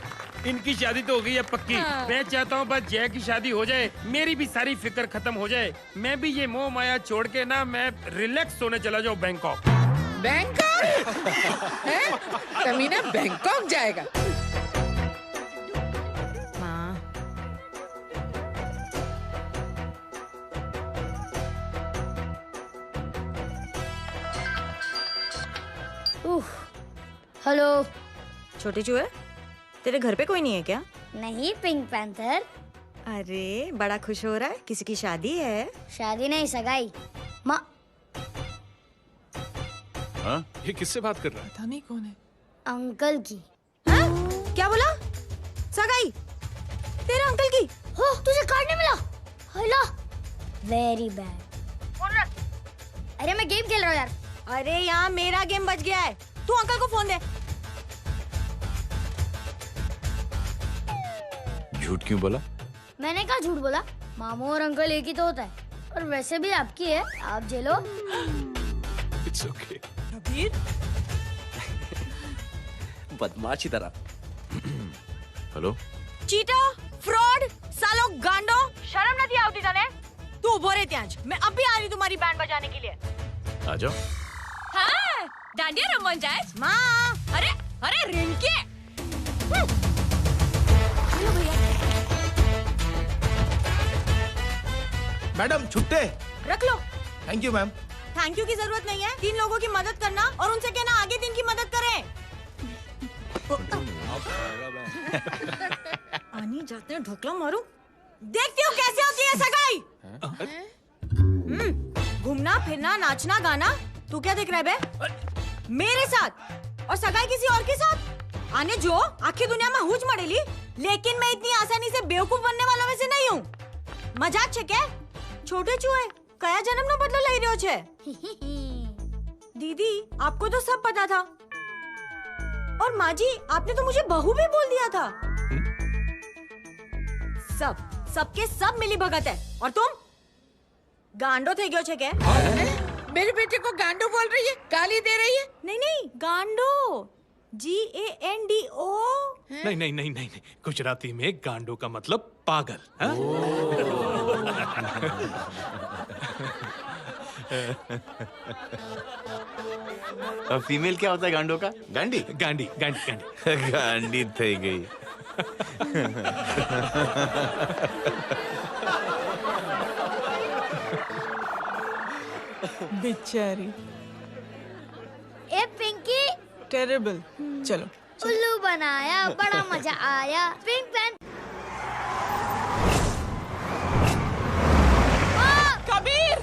S19: इनकी शादी तो हो गई है पक्की।
S8: हाँ।
S19: मैं चाहता हूँ बस जय की शादी हो जाए, मेरी भी सारी फिक्र खत्म हो जाए। मैं भी ये मोह माया छोड़ के ना, मैं रिलैक्स होने चला जाऊँ बैंकॉक।
S8: बैंकॉक? हैं? कमीना बैंकॉक जाएगा? माँ,
S12: हेलो।
S11: छोटे चूहे, तेरे घर पे कोई नहीं है क्या?
S12: नहीं, पिंक पैंथर।
S11: अरे बड़ा खुश हो रहा है, किसी की शादी है?
S12: शादी नहीं, सगाई। माँ,
S6: हाँ? ये किससे बात कर रहा है?
S7: पता नहीं कौन है।
S12: अंकल की।
S11: क्या बोला? सगाई? तेरे अंकल की?
S12: हो, तुझे कार्ड नहीं मिला? Hello, very bad. फोन रख। अरे मैं गेम खेल रहा हूँ यार।
S11: अरे यहाँ मेरा गेम बच गया है, तू अंकल को फोन दे।
S16: झूठ क्यों बोला?
S12: मैंने कहा झूठ बोला? मामू और अंकल एक ही तो होता है, और वैसे भी आपकी है, आप झेलो।
S6: It's okay.
S7: कबीर,
S23: बदमाशी तरह।
S16: हेलो,
S11: चीटा, फ्रॉड, सालो गांडो, शर्म नहीं आती तने? तू उभो रे त्याज, मैं अब भी आ रही तुम्हारी बैंड बजाने के लिए।
S16: आ जाओ।
S11: हाँ, डांडिया रमन जाए। माँ, अरे अरे रिंकी। हेलो भैया।
S19: मैडम छुट्टे।
S11: रख लो।
S19: Thank you ma'am.
S11: Thank you की जरूरत नहीं है, 3 लोगों की मदद करना और उनसे कहना आगे 3 की मदद करें। आनी जाते हैं, ढोकला मारूं। देखती हूँ कैसे होती है सगाई। घूमना फिरना नाचना गाना, तू क्या देख रहा है बे? मेरे साथ और सगाई किसी और के साथ? आने जो आखिर दुनिया में हुज मड़ेली, लेकिन मैं इतनी आसानी से बेवकूफ बनने वालों में से नहीं हूँ। मजाक छे क्या? छोटे चूहे कया जन्म नो बदलो लई रह्यो छे? दीदी, आपको तो सब पता था, और माँ जी आपने तो मुझे बहू भी बोल दिया था। सबके सब मिली भगत है, और तुम गांडो थे गयो छे क्या?
S8: मेरे बेटे को गांडो बोल रही है, गाली दे रही है?
S11: नहीं, गांडो, GANDO।
S6: नहीं नहीं नहीं नहीं, गुजराती में गांडो का मतलब पागल। हाँ?
S16: और फीमेल क्या होता है गांडो का? गांडी
S6: गांडी गांडी गांडी
S16: गांडी थई गई।
S7: बेचारी।
S12: ए पिंकी।
S7: टेरेबल। चलो।
S12: उल्लू बनाया, बड़ा मजा आया। Pink panther.
S7: कबीर!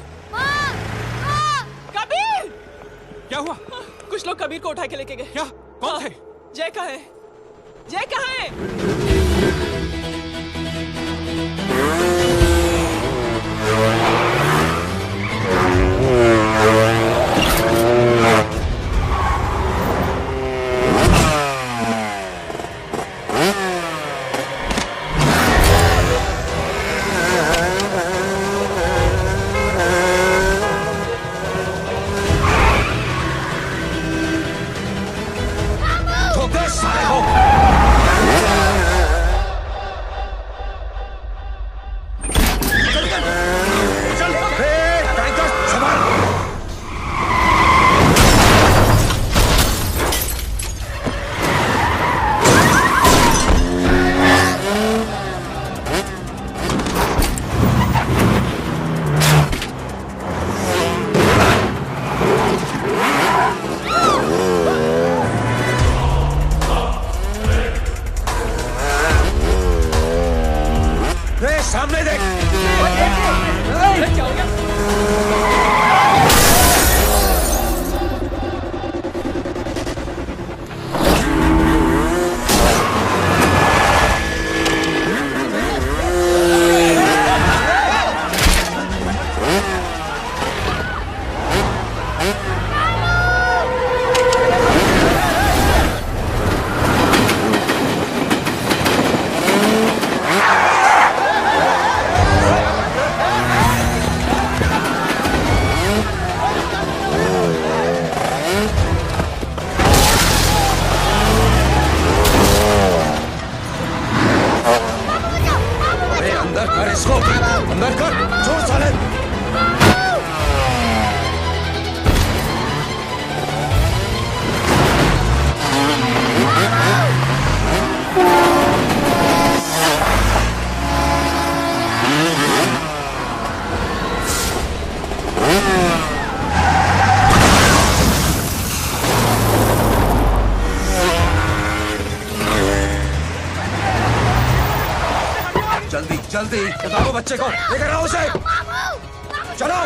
S7: कबीर!
S6: क्या हुआ?
S7: कुछ लोग कबीर को उठा के लेके गए।
S6: क्या? कौन थे?
S7: जय कहाँ है? जय कहाँ है?
S14: ठोकर साले को।
S10: जल्दी बताओ बच्चे को, लेकर आओ उसे। चलो।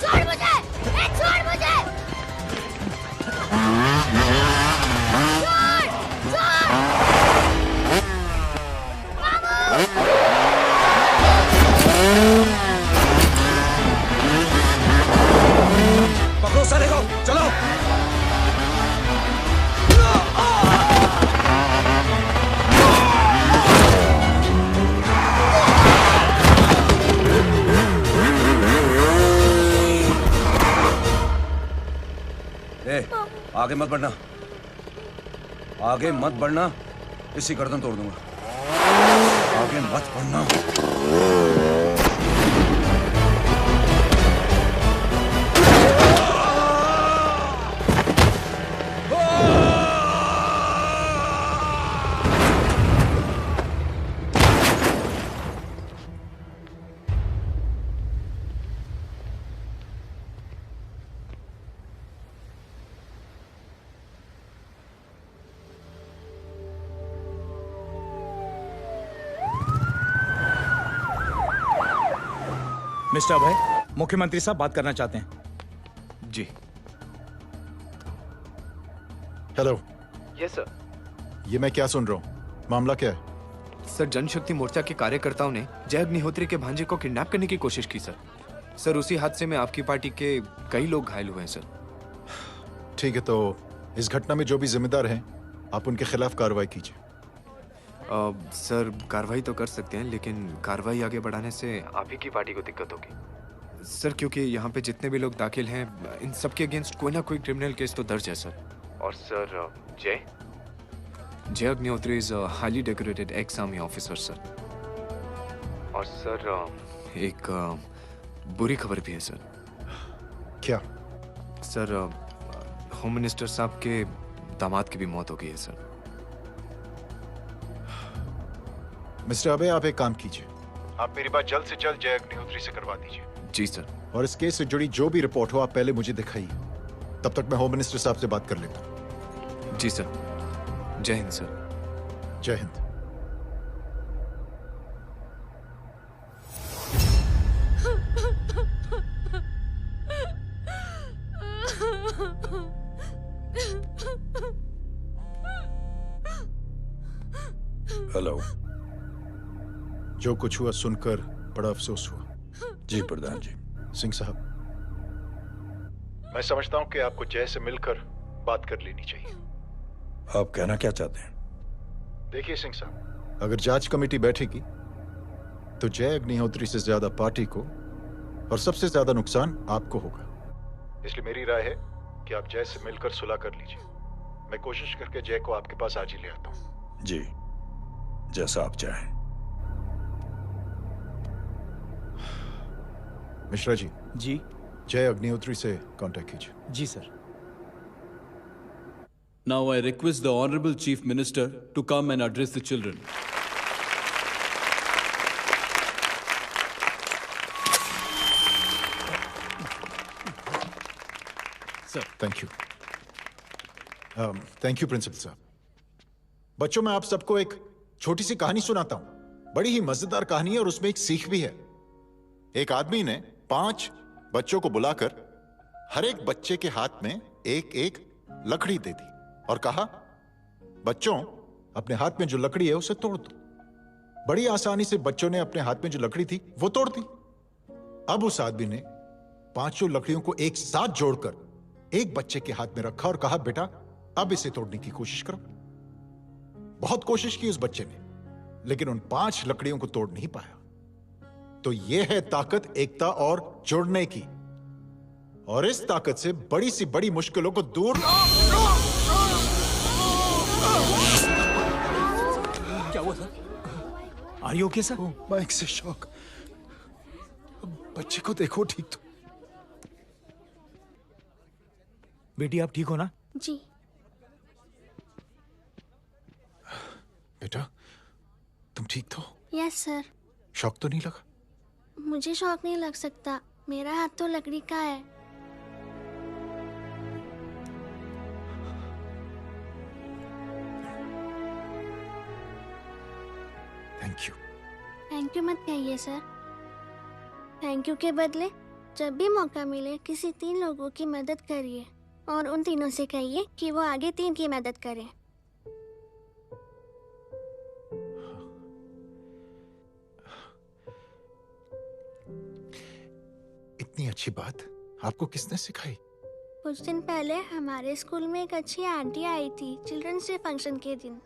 S12: छोड़ मुझे, छोड़ मुझे।
S10: पकड़ो साले को, चलो। आगे मत बढ़ना, आगे मत बढ़ना, इसी गर्दन तोड़ दूंगा। आगे मत बढ़ना।
S20: मिस्टर अभय, मुख्यमंत्री साहब बात करना चाहते हैं।
S5: जी।
S21: हेलो।
S5: Yes sir.
S21: ये मैं क्या सुन रहा हूँ? मामला क्या है?
S5: सर, जनशक्ति मोर्चा के कार्यकर्ताओं ने जय अग्निहोत्री के भांजे को किडनैप करने की कोशिश की सर। सर, उसी हादसे में आपकी पार्टी के कई लोग घायल हुए हैं सर।
S21: ठीक है, तो इस घटना में जो भी जिम्मेदार हैं, आप उनके खिलाफ कार्रवाई कीजिए।
S5: सर, कार्रवाई तो कर सकते हैं, लेकिन कार्रवाई आगे बढ़ाने से आप ही की पार्टी को दिक्कत होगी सर, क्योंकि यहाँ पे जितने भी लोग दाखिल हैं, इन सब के अगेंस्ट कोई ना कोई क्रिमिनल केस तो दर्ज है सर। और सर, जय Agnihotri is highly decorated ex army officer sir. और सर, एक बुरी खबर भी है सर।
S21: क्या?
S5: सर, होम मिनिस्टर साहब के दामाद की भी मौत हो गई है सर।
S21: मिस्टर अबे, आप एक काम कीजिए, आप मेरी बात जल्द से जल्द जय अग्निहोत्री से करवा दीजिए।
S5: जी सर।
S21: और इस केस से जुड़ी जो भी रिपोर्ट हो, आप पहले मुझे दिखाइए, तब तक मैं होम मिनिस्टर साहब से बात कर लेता हूँ।
S5: जी सर। जय हिंद सर।
S21: जय हिंद। हेलो। जो कुछ हुआ सुनकर बड़ा अफसोस हुआ।
S14: जी प्रधान जी।
S21: सिंह साहब, मैं समझता हूं कि आपको जय से मिलकर बात कर लेनी चाहिए।
S14: आप कहना क्या चाहते हैं?
S21: देखिए सिंह साहब, अगर जांच कमेटी बैठेगी तो जय अग्निहोत्री से ज्यादा पार्टी को और सबसे ज्यादा नुकसान आपको होगा। इसलिए मेरी राय है कि आप जय से मिलकर सुलह कर लीजिए। मैं कोशिश करके जय को आपके पास आज ही ले आता हूं।
S14: जी, जैसा आप चाहें।
S21: मिश्रा जी।
S3: जी।
S21: जय अग्निहोत्री से कांटेक्ट कीजिए।
S3: जी sir.
S22: Now I request the Honorable Chief Minister to come and address the children.
S21: Sir, thank you. Thank you principal साहब। बच्चों, मैं आप सबको एक छोटी सी कहानी सुनाता हूं। बड़ी ही मजेदार कहानी है और उसमें एक सीख भी है। एक आदमी ने 5 बच्चों को बुलाकर हर एक बच्चे के हाथ में एक एक लकड़ी दे दी और कहा, बच्चों, अपने हाथ में जो लकड़ी है उसे तोड़ दो। बड़ी आसानी से बच्चों ने अपने हाथ में जो लकड़ी थी वो तोड़ दी। अब उस आदमी ने 5 लकड़ियों को एक साथ जोड़कर एक बच्चे के हाथ में रखा और कहा, बेटा अब इसे तोड़ने की कोशिश करो। बहुत कोशिश की उस बच्चे ने, लेकिन उन 5 लकड़ियों को तोड़ नहीं पाया। तो यह है ताकत एकता और जुड़ने की। और इस ताकत से बड़ी सी बड़ी मुश्किलों को दूर।
S20: क्या हुआ sir? Are you okay sir?
S21: Mike से शॉक। बच्चे को देखो ठीक तो।
S20: बेटी आप ठीक हो ना?
S12: जी।
S21: बेटा तुम ठीक तो?
S12: Yes sir.
S21: शॉक तो नहीं लगा?
S12: मुझे शौक नहीं लग सकता, मेरा हाथ तो लकड़ी का है।
S21: Thank you.
S12: थैंक यू मत कहिए सर। थैंक यू के बदले जब भी मौका मिले किसी 3 लोगों की मदद करिए और उन तीनों से कहिए कि वो आगे 3 की मदद करें।
S21: इतनी अच्छी बात आपको किसने सिखाई?
S12: कुछ दिन पहले हमारे स्कूल में एक अच्छी आंटी आई थी चिल्ड्रंस डे फंक्शन के दिन।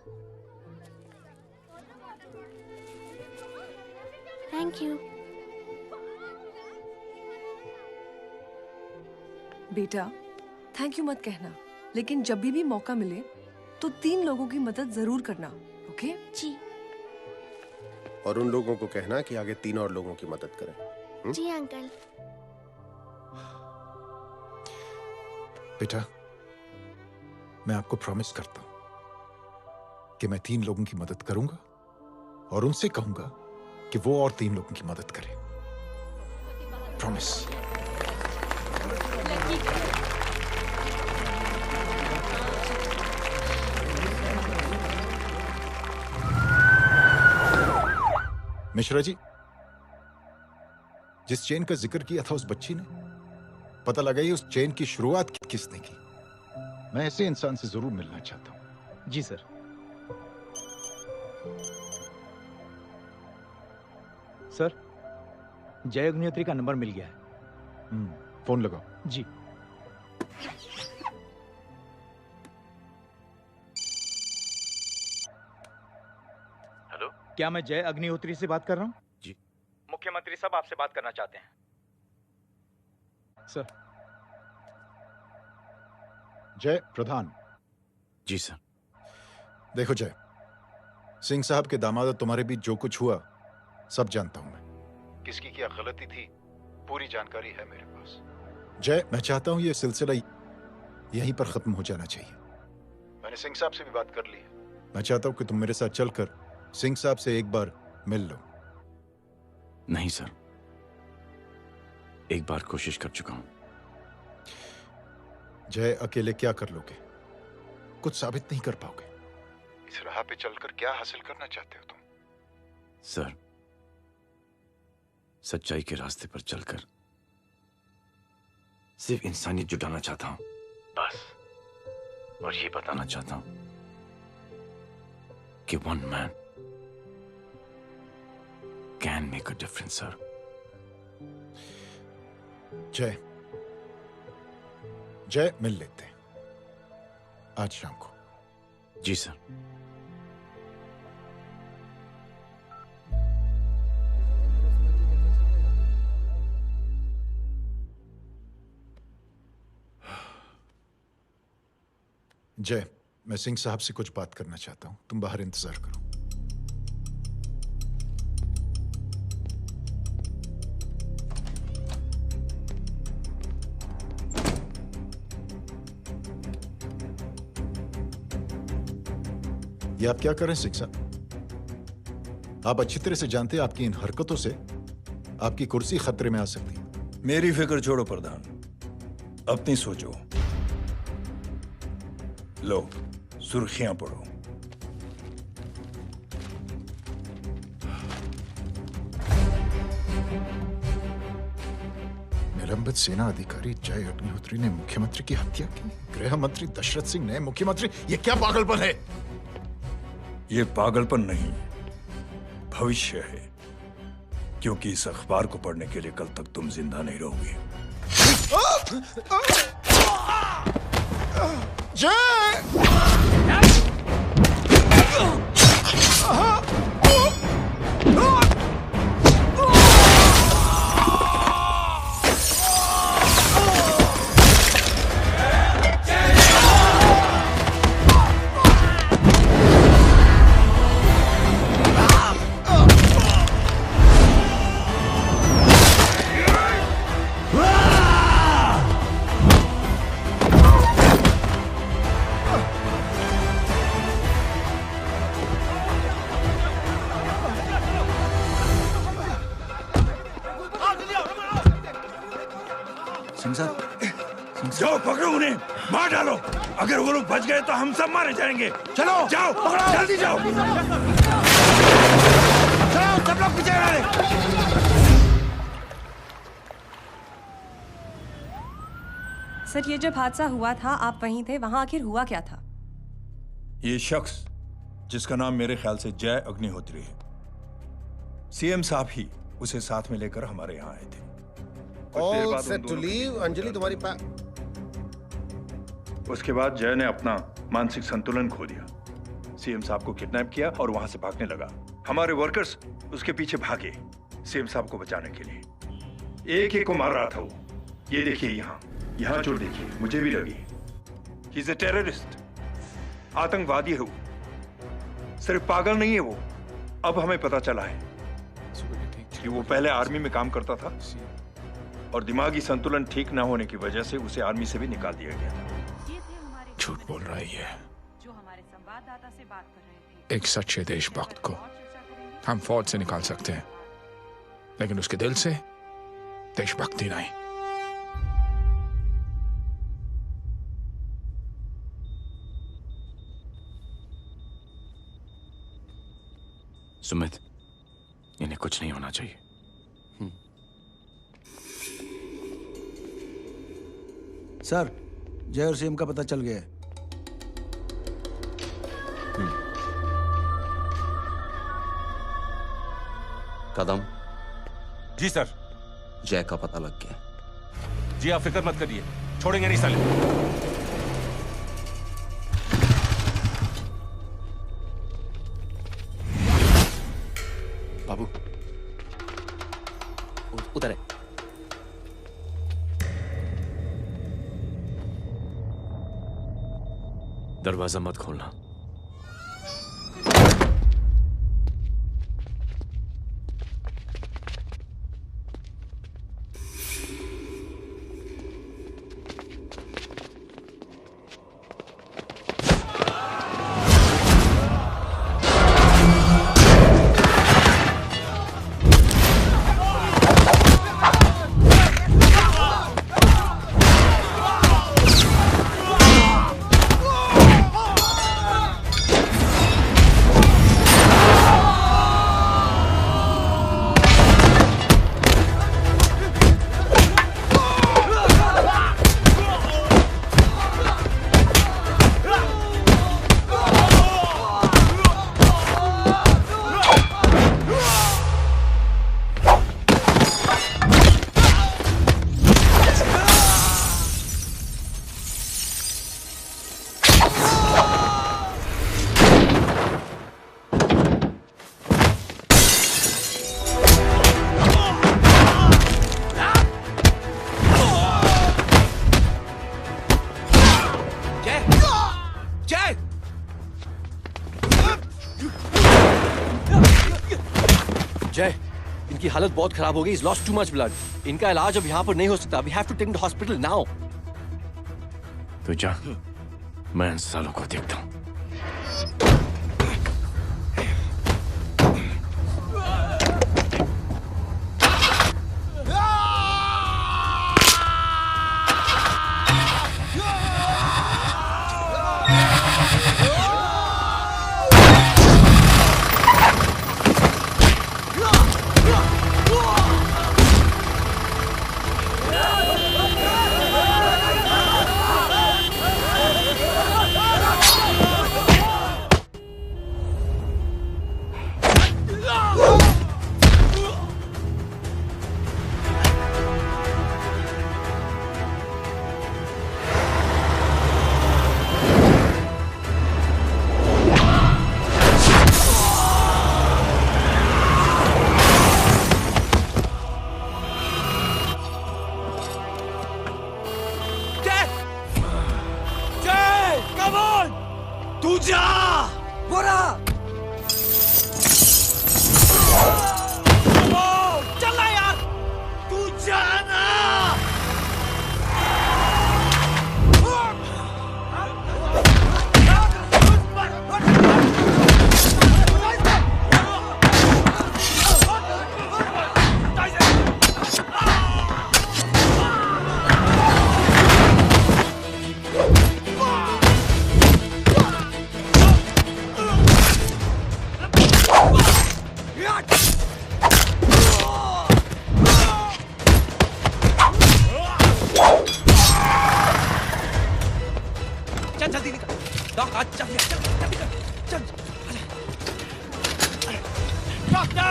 S12: Thank you.
S1: बेटा थैंक यू मत कहना, लेकिन जब भी मौका मिले तो 3 लोगों की मदद जरूर करना, ओके?
S12: जी।
S25: और उन लोगों को कहना कि आगे 3 और लोगों की मदद करें।
S12: जी अंकल।
S21: बेटा मैं आपको प्रॉमिस करता हूं कि मैं 3 लोगों की मदद करूंगा और उनसे कहूंगा कि वो और 3 लोगों की मदद करें। प्रॉमिस। मिश्रा जी, जिस चेन का जिक्र किया था उस बच्ची ने, पता लगाइए उस चेन की शुरुआत किसने की। मैं ऐसे इंसान से जरूर मिलना चाहता हूं।
S20: जी सर। सर जय अग्निहोत्री का नंबर मिल गया है।
S21: फोन लगाओ।
S20: जी।
S16: हेलो,
S20: क्या मैं जय अग्निहोत्री से बात कर रहा हूँ?
S16: जी।
S20: मुख्यमंत्री साहब आपसे बात करना चाहते हैं सर।
S21: जय प्रधान।
S16: जी सर।
S21: देखो जय, सिंह साहब के दामाद और तुम्हारे बीच जो कुछ हुआ सब जानता हूं मैं। किसकी क्या गलती थी पूरी जानकारी है मेरे पास। जय मैं चाहता हूं ये सिलसिला यहीं पर खत्म हो जाना चाहिए। मैंने सिंह साहब से भी बात कर ली है। मैं चाहता हूं कि तुम मेरे साथ चलकर सिंह साहब से एक बार मिल लो।
S16: नहीं सर, एक बार कोशिश कर चुका हूं।
S21: जय अकेले क्या कर लोगे? कुछ साबित नहीं कर पाओगे। इस राह पे चलकर क्या हासिल करना चाहते हो तुम?
S16: सर, सच्चाई के रास्ते पर चलकर सिर्फ इंसानियत जुटाना चाहता हूं, बस। और ये बताना चाहता हूं कि one man can make a difference sir.
S21: जय, जय मिल लेते हैं आज शाम को।
S16: जी सर।
S21: जय, मैं सिंह साहब से कुछ बात करना चाहता हूं, तुम बाहर इंतजार करो। ये आप क्या कर रहे हैं सिंह साहब? आप अच्छी तरह से जानते हैं आपकी इन हरकतों से आपकी कुर्सी खतरे में आ सकती है।
S14: मेरी फिक्र छोड़ो प्रधान, अपनी सोचो। लो सुर्खियां पढ़ो।
S21: निलंबित सेना अधिकारी जय अग्निहोत्री ने मुख्यमंत्री की हत्या की। गृह मंत्री दशरथ सिंह ने मुख्यमंत्री, ये क्या पागलपन है?
S14: ये पागलपन नहीं, भविष्य है, क्योंकि इस अखबार को पढ़ने के लिए कल तक तुम जिंदा नहीं रहोगे। जाओ पकड़ो उन्हें, मार डालो। अगर वो लोग बच गए तो हम सब मारे जाएंगे। चलो जाओ, पकड़ो, जल्दी जाओ। चलो सब लोग पीछे आ रहे।
S1: सर, ये जब हादसा हुआ था आप वहीं थे, वहां आखिर हुआ क्या था?
S14: ये शख्स जिसका नाम मेरे ख्याल से जय अग्निहोत्री है, सीएम साहब ही उसे साथ में लेकर हमारे यहाँ आए थे।
S2: All set to leave. Anjali तुम्हारी
S14: उसके बाद जय ने अपना मानसिक संतुलन खो दिया, सीएम साहब को किडनैप किया और वहां से भागने लगा। हमारे वर्कर्स उसके पीछे भागे सीएम साहब को बचाने के लिए। एक को मार रहा था वो। ये देखिए यहाँ चोट देखिए, मुझे भी लगी। ही इज अ टेररिस्ट, आतंकवादी है वो, सिर्फ पागल नहीं है वो। अब हमें पता चला है कि वो पहले आर्मी में काम करता था और दिमागी संतुलन ठीक न होने की वजह से उसे आर्मी से भी निकाल दिया गया था।
S6: झूठ बोल रही है। एक सच्चे देशभक्त को हम फौज से निकाल सकते हैं, लेकिन उसके दिल से देशभक्ति नहीं।
S16: सुमित, इन्हें कुछ नहीं होना चाहिए।
S10: सर, जय और सीएम का पता चल गया है।
S15: कदम।
S16: जी सर।
S15: जय का पता लग गया।
S16: जी आप फिक्र मत करिए, छोड़ेंगे नहीं साले।
S15: बाबू उधर है।
S13: दरवाजा मत खोलना।
S15: जय, इनकी हालत बहुत खराब हो गई। He's lost too much blood. इनका इलाज अब यहाँ पर नहीं हो सकता। We have to take him to hospital now.
S13: तो जा, मैं इन सालों को देखता हूँ।
S4: तू जा
S9: बोरा
S4: चल यार तू जाना
S23: जल्दी निकल डॉक आज चल जल्दी चल डॉक्टर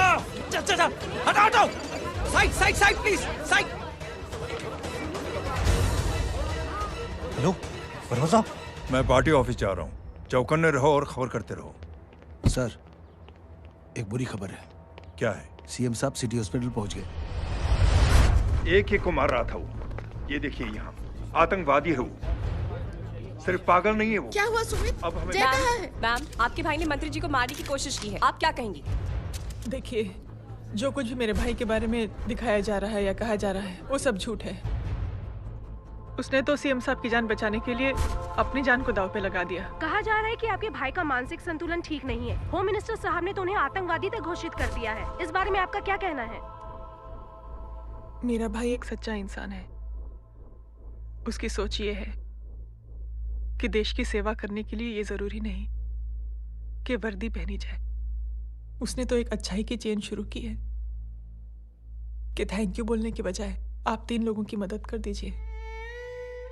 S23: चल हटाओ हटाओ side side side please side
S14: hello Verma साहब मैं पार्टी ऑफिस जा रहा हूँ चौकन्ने रहो और खबर करते रहो
S17: सर एक बुरी खबर है
S14: क्या है
S17: सीएम साहब सिटी हॉस्पिटल पहुंच गए
S14: एक को मार रहा था वो ये देखिए यहाँ आतंकवादी है वो सिर्फ पागल नहीं है वो
S8: क्या हुआ सुमित?
S14: अब हमें
S18: मैम आपके भाई ने मंत्री जी को मारने की कोशिश की है आप क्या कहेंगी?
S7: देखिए जो कुछ भी मेरे भाई के बारे में दिखाया जा रहा है या कहा जा रहा है वो सब झूठ है। उसने तो सीएम साहब की जान बचाने के लिए अपनी जान को दांव पे लगा दिया।
S24: कहा जा रहा है कि आपके भाई का मानसिक संतुलन ठीक नहीं है। होम मिनिस्टर साहब ने तो उन्हें आतंकवादी तक घोषित कर दिया है। इस बारे में आपका क्या कहना है?
S7: मेरा भाई एक सच्चा इंसान है। उसकी सोच ये है कि देश की सेवा करने के लिए ये जरूरी नहीं कि वर्दी पहनी जाए। उसने तो एक अच्छाई की चेन शुरू की है कि थैंक यू बोलने के बजाय आप 3 लोगों की मदद कर दीजिए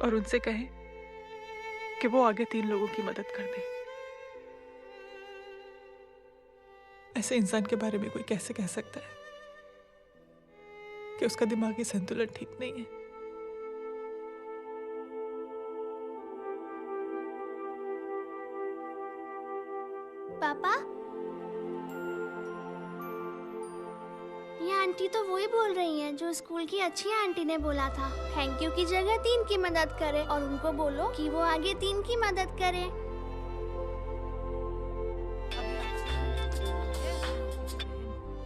S7: और उनसे कहें कि वो आगे 3 लोगों की मदद कर दे। ऐसे इंसान के बारे में कोई कैसे कह सकता है कि उसका दिमागी संतुलन ठीक नहीं है?
S12: पापा ये आंटी तो वही बोल रही हैं जो स्कूल की अच्छी आंटी ने बोला था थैंक यू की जगह 3 की मदद करे और उनको बोलो कि वो आगे 3 की मदद करे।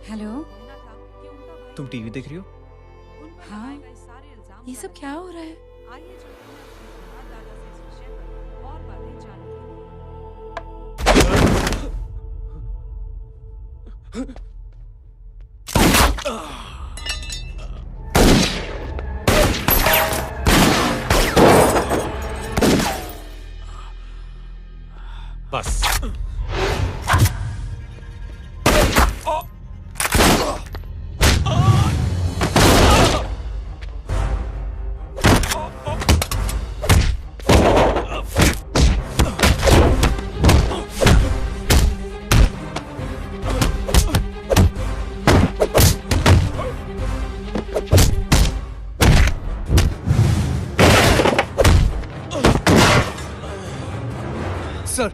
S26: हेलो
S3: तुम टीवी देख रही हो?
S26: हाँ ये सब क्या हो रहा है?
S6: बस
S3: सर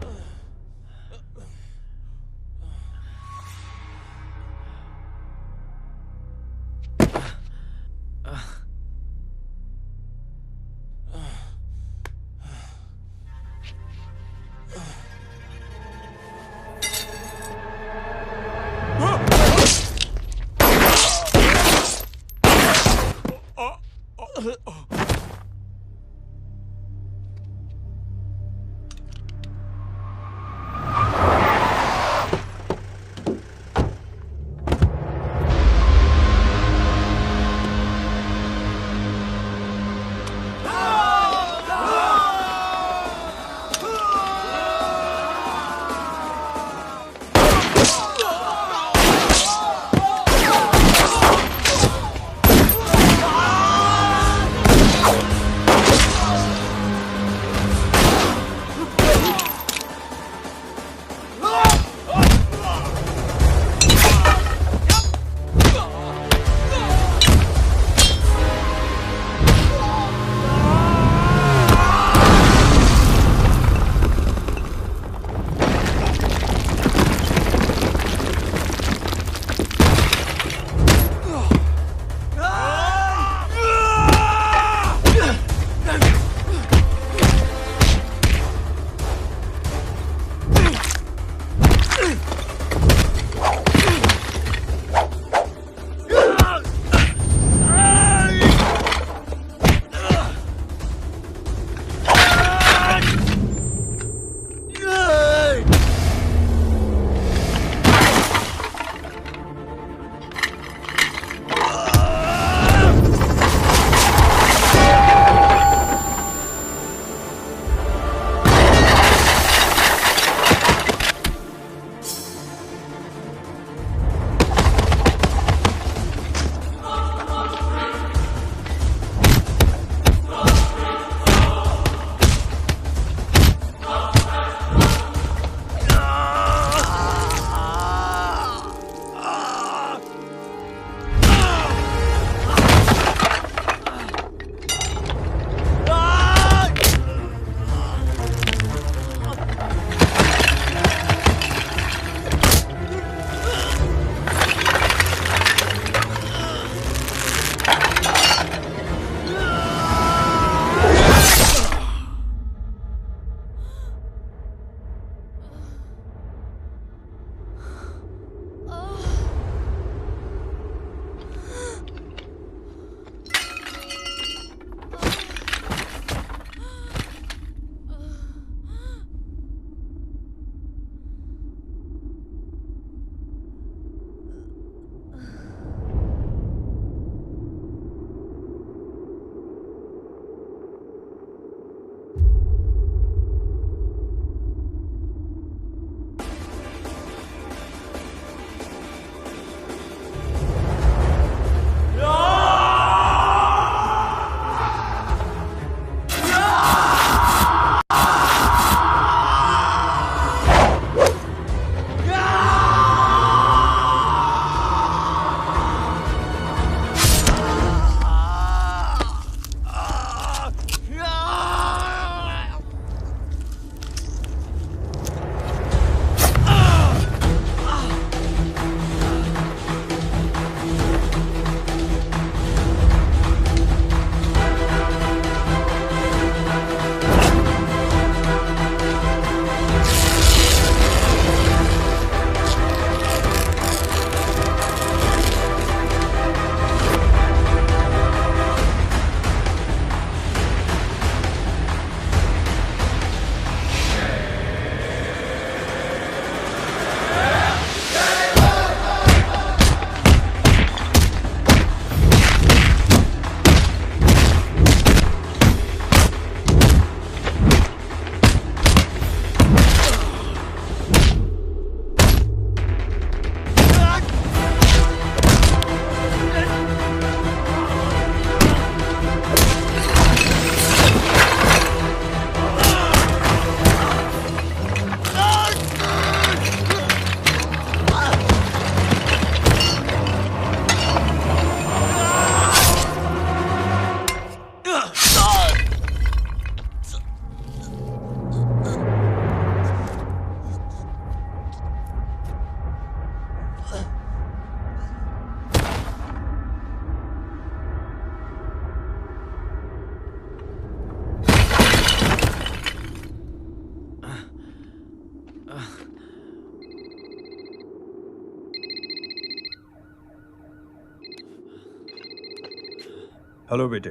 S14: हेलो बेटे।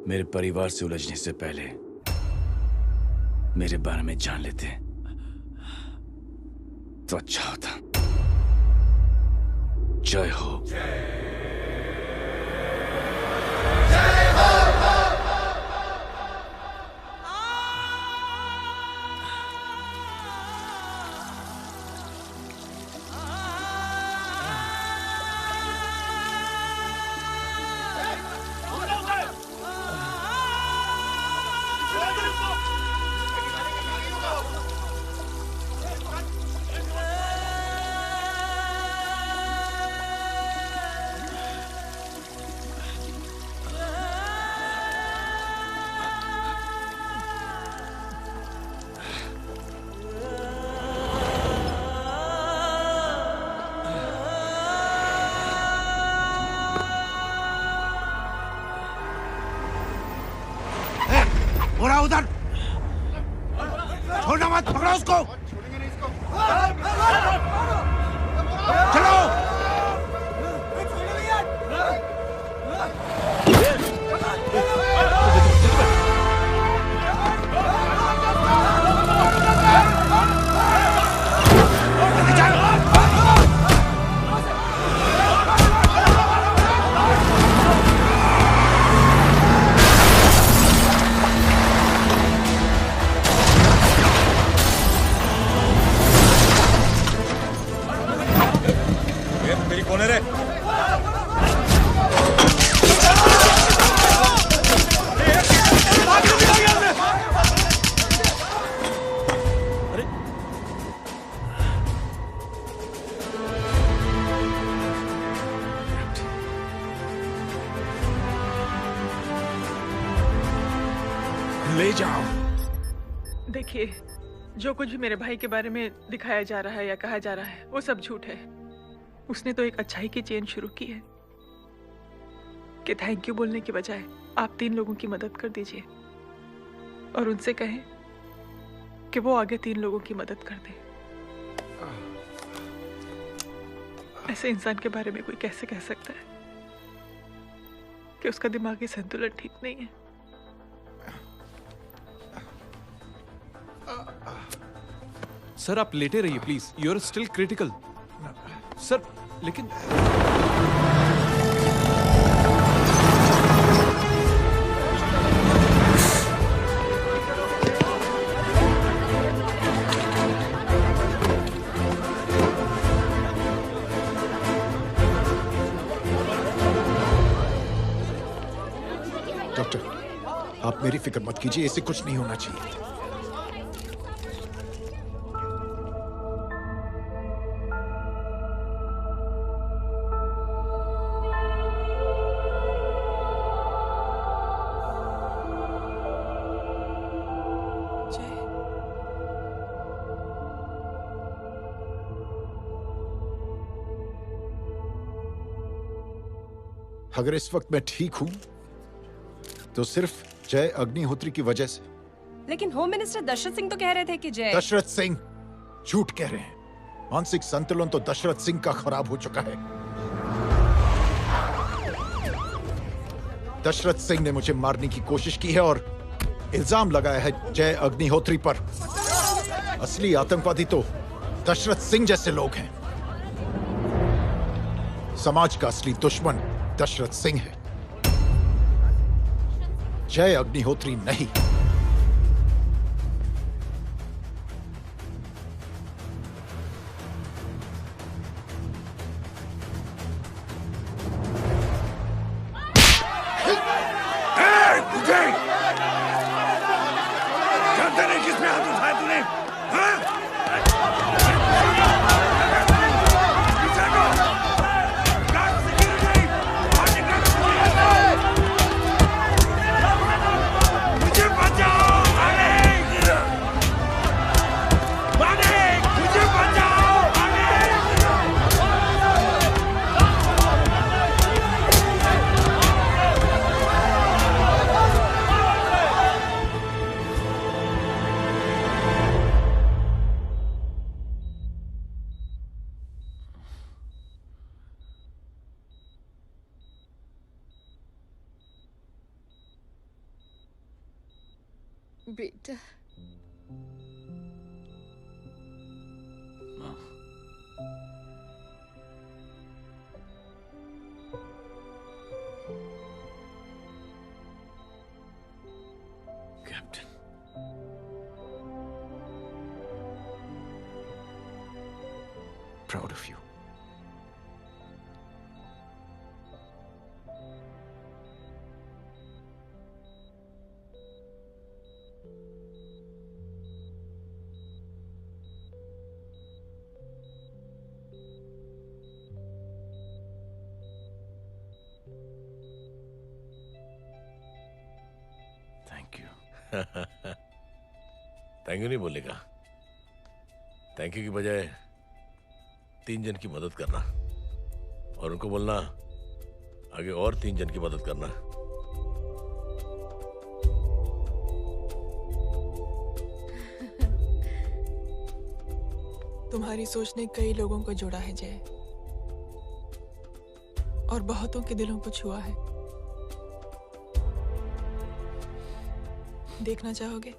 S16: मेरे परिवार से उलझने से पहले मेरे बारे में जान लेते तो अच्छा होता। जय हो।
S4: बुरा उधर छोड़ना मत, पकड़ो उसको। चलो।
S14: कौन है रे?
S6: ले जाओ।
S7: देखिए, जो कुछ भी मेरे भाई के बारे में दिखाया जा रहा है या कहा जा रहा है वो सब झूठ है। उसने तो एक अच्छाई की चेन शुरू की है कि थैंक यू बोलने की बजाय आप 3 लोगों की मदद कर दीजिए और उनसे कहें कि वो आगे 3 लोगों की मदद कर दे। ऐसे इंसान के बारे में कोई कैसे कह सकता है कि उसका दिमागी संतुलन ठीक नहीं है?
S6: सर आप लेटे रहिए please, you are still critical. Sir लेकिन
S21: डॉक्टर, आप मेरी फिक्र मत कीजिए, इससे कुछ नहीं होना चाहिए। अगर इस वक्त मैं ठीक हूं तो सिर्फ जय अग्निहोत्री की वजह से।
S18: लेकिन होम मिनिस्टर दशरथ सिंह तो कह रहे थे कि जय।
S21: दशरथ सिंह झूठ कह रहे हैं। मानसिक संतुलन तो दशरथ सिंह का खराब हो चुका है। दशरथ सिंह ने मुझे मारने की कोशिश की है और इल्जाम लगाया है जय अग्निहोत्री पर। असली आतंकवादी तो दशरथ सिंह जैसे लोग हैं। समाज का असली दुश्मन दशरथ सिंह है, जय अग्निहोत्री नहीं।
S4: जानते नहीं किस पे हाथ उठाया तूने?
S8: बेटा
S16: captain, proud of you.
S5: Thank you. Thank you नहीं बोलेगा, थैंक यू की बजाय 3 जन की मदद करना और उनको बोलना आगे और 3 जन की मदद करना।
S7: तुम्हारी सोच ने कई लोगों को जोड़ा है जय, और बहुतों के दिलों को छुआ है। देखना चाहोगे?